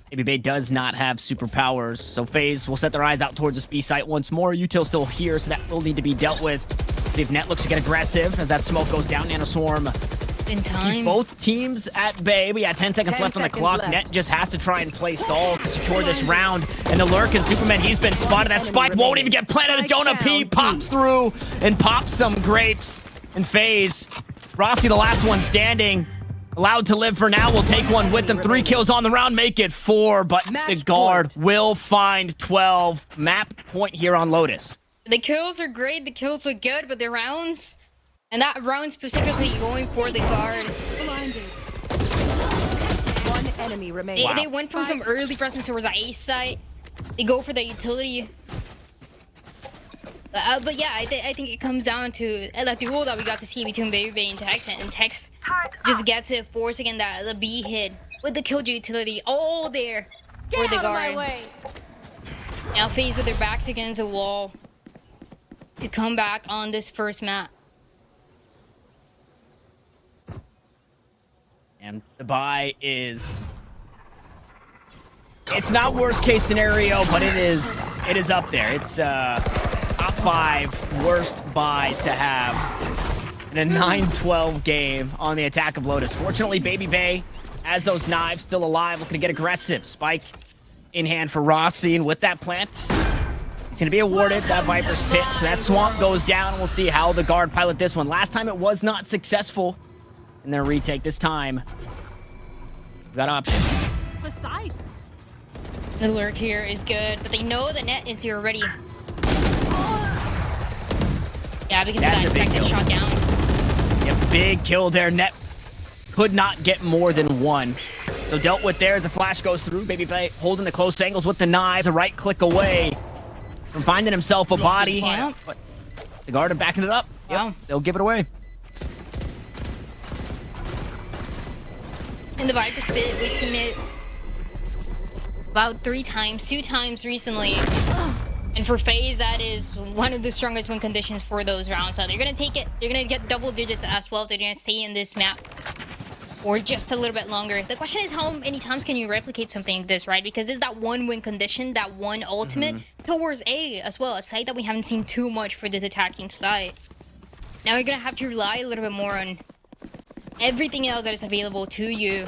Speaker 8: Baby Bay does not have superpowers, so FaZe will set their eyes out towards this B site once more. Util still here, so that will need to be dealt with. See if Net looks to get aggressive as that smoke goes down. Nanoswarm
Speaker 9: in time.
Speaker 8: Keep both teams at bay. We got 10 seconds left on the clock. Net just has to try and play stall to secure this round. And the lurk and Superman, he's been spotted. That spike won't even get planted as Jonah P pops through and pops some grapes. And FaZe, Rossi, the last one standing. Allowed to live for now. We'll take one with them. 3 kills on the round, make it 4. But the guard will find 12. Map point here on Lotus.
Speaker 9: The kills are great. The kills are good, but the rounds, and that round specifically going for the guard.
Speaker 10: enemy remaining.
Speaker 9: They went from some early presence towards the A site. They go for the utility. But yeah, I think it comes down to that duel that we got to see between Baby and Tex, and Tex just gets to force again the B hit with the Killjoy utility all there for the guard. Now FaZe with their backs against a wall to come back on this first map.
Speaker 8: And the buy is... It's not worst case scenario, but it is up there. It's top 5 worst buys to have in a 9-12 game on the attack of Lotus. Fortunately, Baby Bay has those knives still alive, looking to get aggressive. Spike in hand for Rossi, and with that plant, he's going to be awarded that Viper's Pit. So that swamp goes down, and we'll see how the guard pilot this one. Last time it was not successful in their retake. This time, we got options.
Speaker 10: Precise.
Speaker 9: The lurk here is good, but they know the net is here already. Yeah, because
Speaker 8: That's
Speaker 9: of that
Speaker 8: a big
Speaker 9: expected
Speaker 8: kill.
Speaker 9: shot down.
Speaker 8: Yeah, big kill there. Net could not get more than one. So dealt with there as the flash goes through. Baby Bay holding the close angles with the knives, a right click away from finding himself a body.
Speaker 9: Yeah.
Speaker 8: But the guard are backing it up. Yep,
Speaker 9: Wow.
Speaker 8: they'll give it away.
Speaker 9: In the Viper Spit, we've seen it about 3 times, 2 times recently. And for FaZe, that is one of the strongest win conditions for those rounds. So they're going to take it. They're going to get double digits as well. They're going to stay in this map for just a little bit longer. The question is, how many times can you replicate something like this, right? Because there's that one win condition, that one ultimate towards A as well, a site that we haven't seen too much for this attacking site. Now you're going to have to rely a little bit more on everything else that is available to you.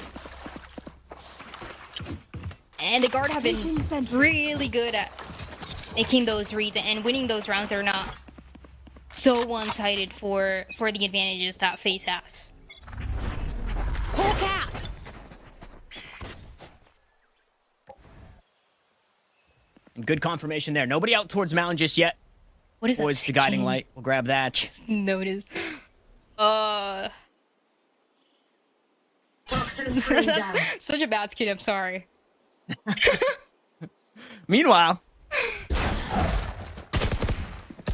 Speaker 9: And the guard have been really good at making those reads and winning those rounds. They're not so one-sided for the advantages that FaZe has.
Speaker 10: Hawk out.
Speaker 8: And good confirmation there. Nobody out towards mountain just yet.
Speaker 9: What is that?
Speaker 8: Boys, the guiding
Speaker 9: skin?
Speaker 8: light. We'll grab that.
Speaker 9: Just notice.
Speaker 10: Toxin screen down.
Speaker 9: That's such a bad skin. I'm sorry.
Speaker 8: Meanwhile,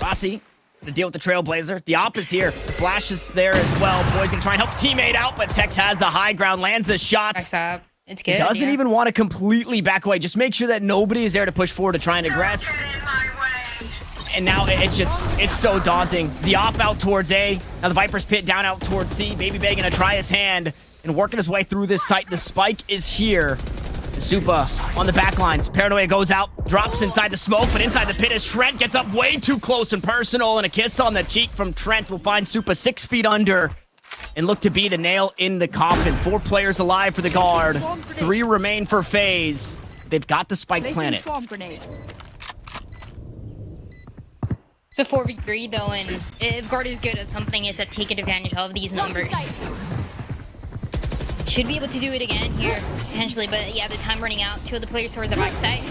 Speaker 8: Rossi to deal with the Trailblazer. The op is here. Flash is there as well. Boy's gonna try and help his teammate out, but Tex has the high ground, lands the shot.
Speaker 9: Next up. It's
Speaker 8: He
Speaker 9: good.
Speaker 8: doesn't
Speaker 9: yeah.
Speaker 8: even want to completely back away. Just make sure that nobody is there to push forward to try and aggress. And now it's so daunting. The op out towards A. Now the Viper's Pit down out towards C. Baby Bay gonna try his hand and working his way through this site. The spike is here. Supa on the back lines. Paranoia goes out, drops inside the smoke, but inside the pit is Trent. Gets up way too close and personal, and a kiss on the cheek from Trent will find Supa 6 feet under and look to be the nail in the coffin. 4 players alive for the guard. 3 remain for FaZe. They've got the spike planet.
Speaker 10: Swarm grenade.
Speaker 9: It's a 4v3 though, and if guard is good at something, it's at taking advantage of these numbers. Should be able to do it again here, potentially, but yeah, the time running out. 2 of the players towards the backside.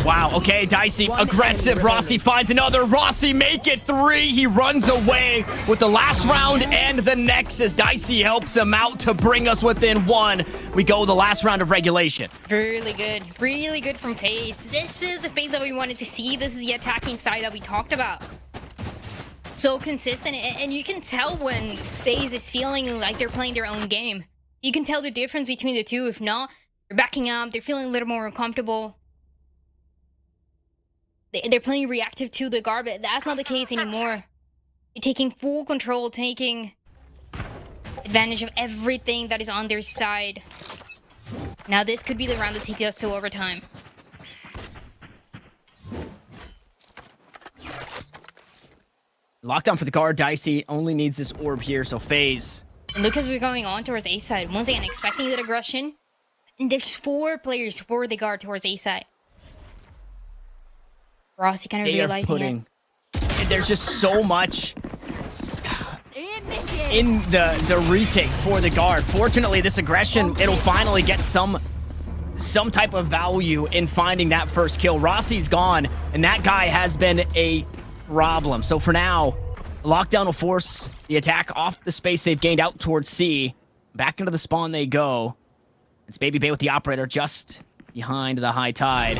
Speaker 8: Wow, okay, Dicey, aggressive. Rossi finds another. Rossi make it 3. He runs away with the last round and the Nexus. Dicey helps him out to bring us within 1. We go the last round of regulation.
Speaker 9: Really good from FaZe. This is the FaZe that we wanted to see. This is the attacking side that we talked about. So consistent, and you can tell when FaZe is feeling like they're playing their own game. You can tell the difference between the two. If not, they're backing up, they're feeling a little more uncomfortable. They're playing reactive to the guard, but that's not the case anymore. They're taking full control, taking advantage of everything that is on their side. Now this could be the round that takes us to overtime.
Speaker 8: Lockdown for the guard. Dicey only needs this orb here, so FaZe.
Speaker 9: And look as we're going on towards A side. Once again, expecting that aggression. And there's 4 players for the guard towards A side. Rossi kind of
Speaker 8: They are
Speaker 9: realizing it.
Speaker 8: and there's just so much in the retake for the guard. Fortunately, this aggression, it'll finally get some type of value in finding that first kill. Rossi's gone, and that guy has been a problem. So for now, lockdown will force the attack off the space they've gained out towards C. back into the spawn they go. It's Baby Bay with the operator just behind the high tide.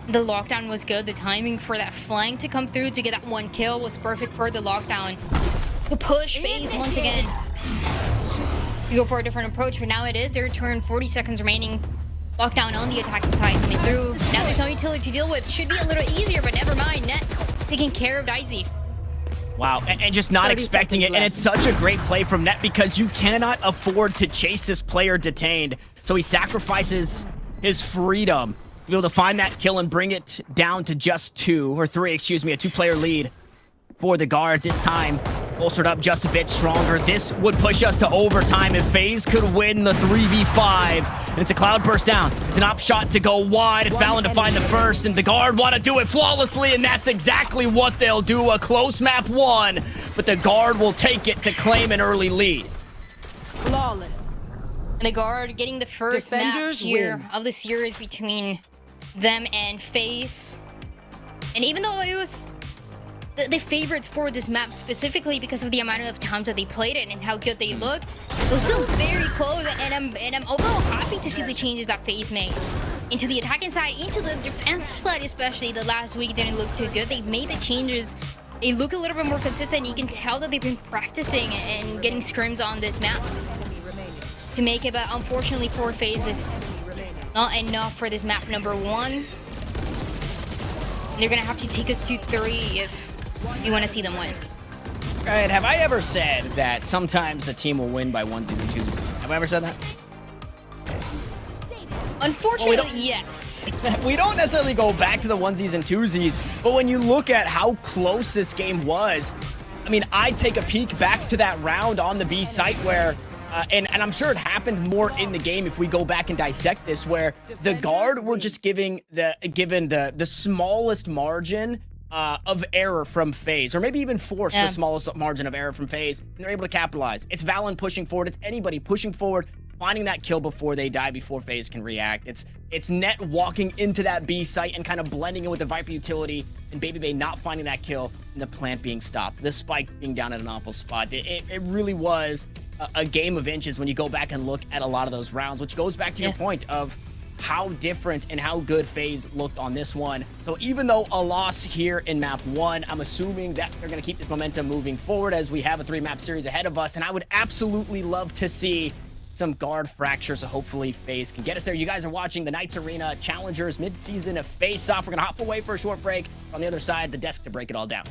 Speaker 9: The lockdown was good. The timing for that flank to come through to get that 1 kill was perfect for the lockdown. The push phase once again. You go for a different approach, but now it is their turn. 40 seconds remaining. Lockdown on the attacking side coming through. Now there's no utility to deal with. Should be a little easier, but never mind. Net taking care of Dicey.
Speaker 8: Wow, and just not expecting it. And it's such a great play from Net because you cannot afford to chase this player detained. So he sacrifices his freedom to be able to find that kill and bring it down to just 2, or 3, excuse me, a 2-player lead for the guard. This time, bolstered up just a bit stronger. This would push us to overtime if FaZe could win the 3v5. And it's a cloud burst down. It's an op shot to go wide. It's Valen to find the first, and the guard want to do it flawlessly, and that's exactly what they'll do. A close map 1, but the guard will take it to claim an early lead.
Speaker 10: Flawless.
Speaker 9: And the guard getting the first
Speaker 10: Defenders
Speaker 9: match here
Speaker 10: win.
Speaker 9: of the series between them and FaZe. And even though it was the favorites for this map specifically because of the amount of times that they played it and how good they looked, it was still very close. And I'm overall happy to see the changes that FaZe made into the attacking side, into the defensive side, especially. The last week didn't look too good. They made the changes. They look a little bit more consistent. You can tell that they've been practicing and getting scrims on this map to make it, but unfortunately for FaZe, it's not enough for this map number 1. They're gonna have to take us to 3 if you want to see them win.
Speaker 8: Right, have I ever said that sometimes a team will win by 1s and 2s? Have I ever said that?
Speaker 9: Unfortunately, yes.
Speaker 8: We don't necessarily go back to the 1s and 2s, but when you look at how close this game was, I mean, I take a peek back to that round on the B site where, and I'm sure it happened more in the game if we go back and dissect this, where the guard were just given the smallest margin of error from FaZe, or maybe even force the smallest margin of error from FaZe, and they're able to capitalize. It's Valen pushing forward. It's anybody pushing forward, finding that kill before they die, before FaZe can react. It's Net walking into that B site and kind of blending in with the Viper utility, and Baby Bay not finding that kill, and the plant being stopped. The spike being down at an awful spot. It really was a game of inches when you go back and look at a lot of those rounds, which goes back to your point of how different and how good FaZe looked on this one. So even though a loss here in map 1, I'm assuming that they're going to keep this momentum moving forward as we have a 3-map series ahead of us, and I would absolutely love to see some guard fracture, so hopefully FaZe can get us there. You guys are watching the Knights Arena Challengers mid-season face-off. We're going to hop away for a short break. On the other side, the desk to break it all down.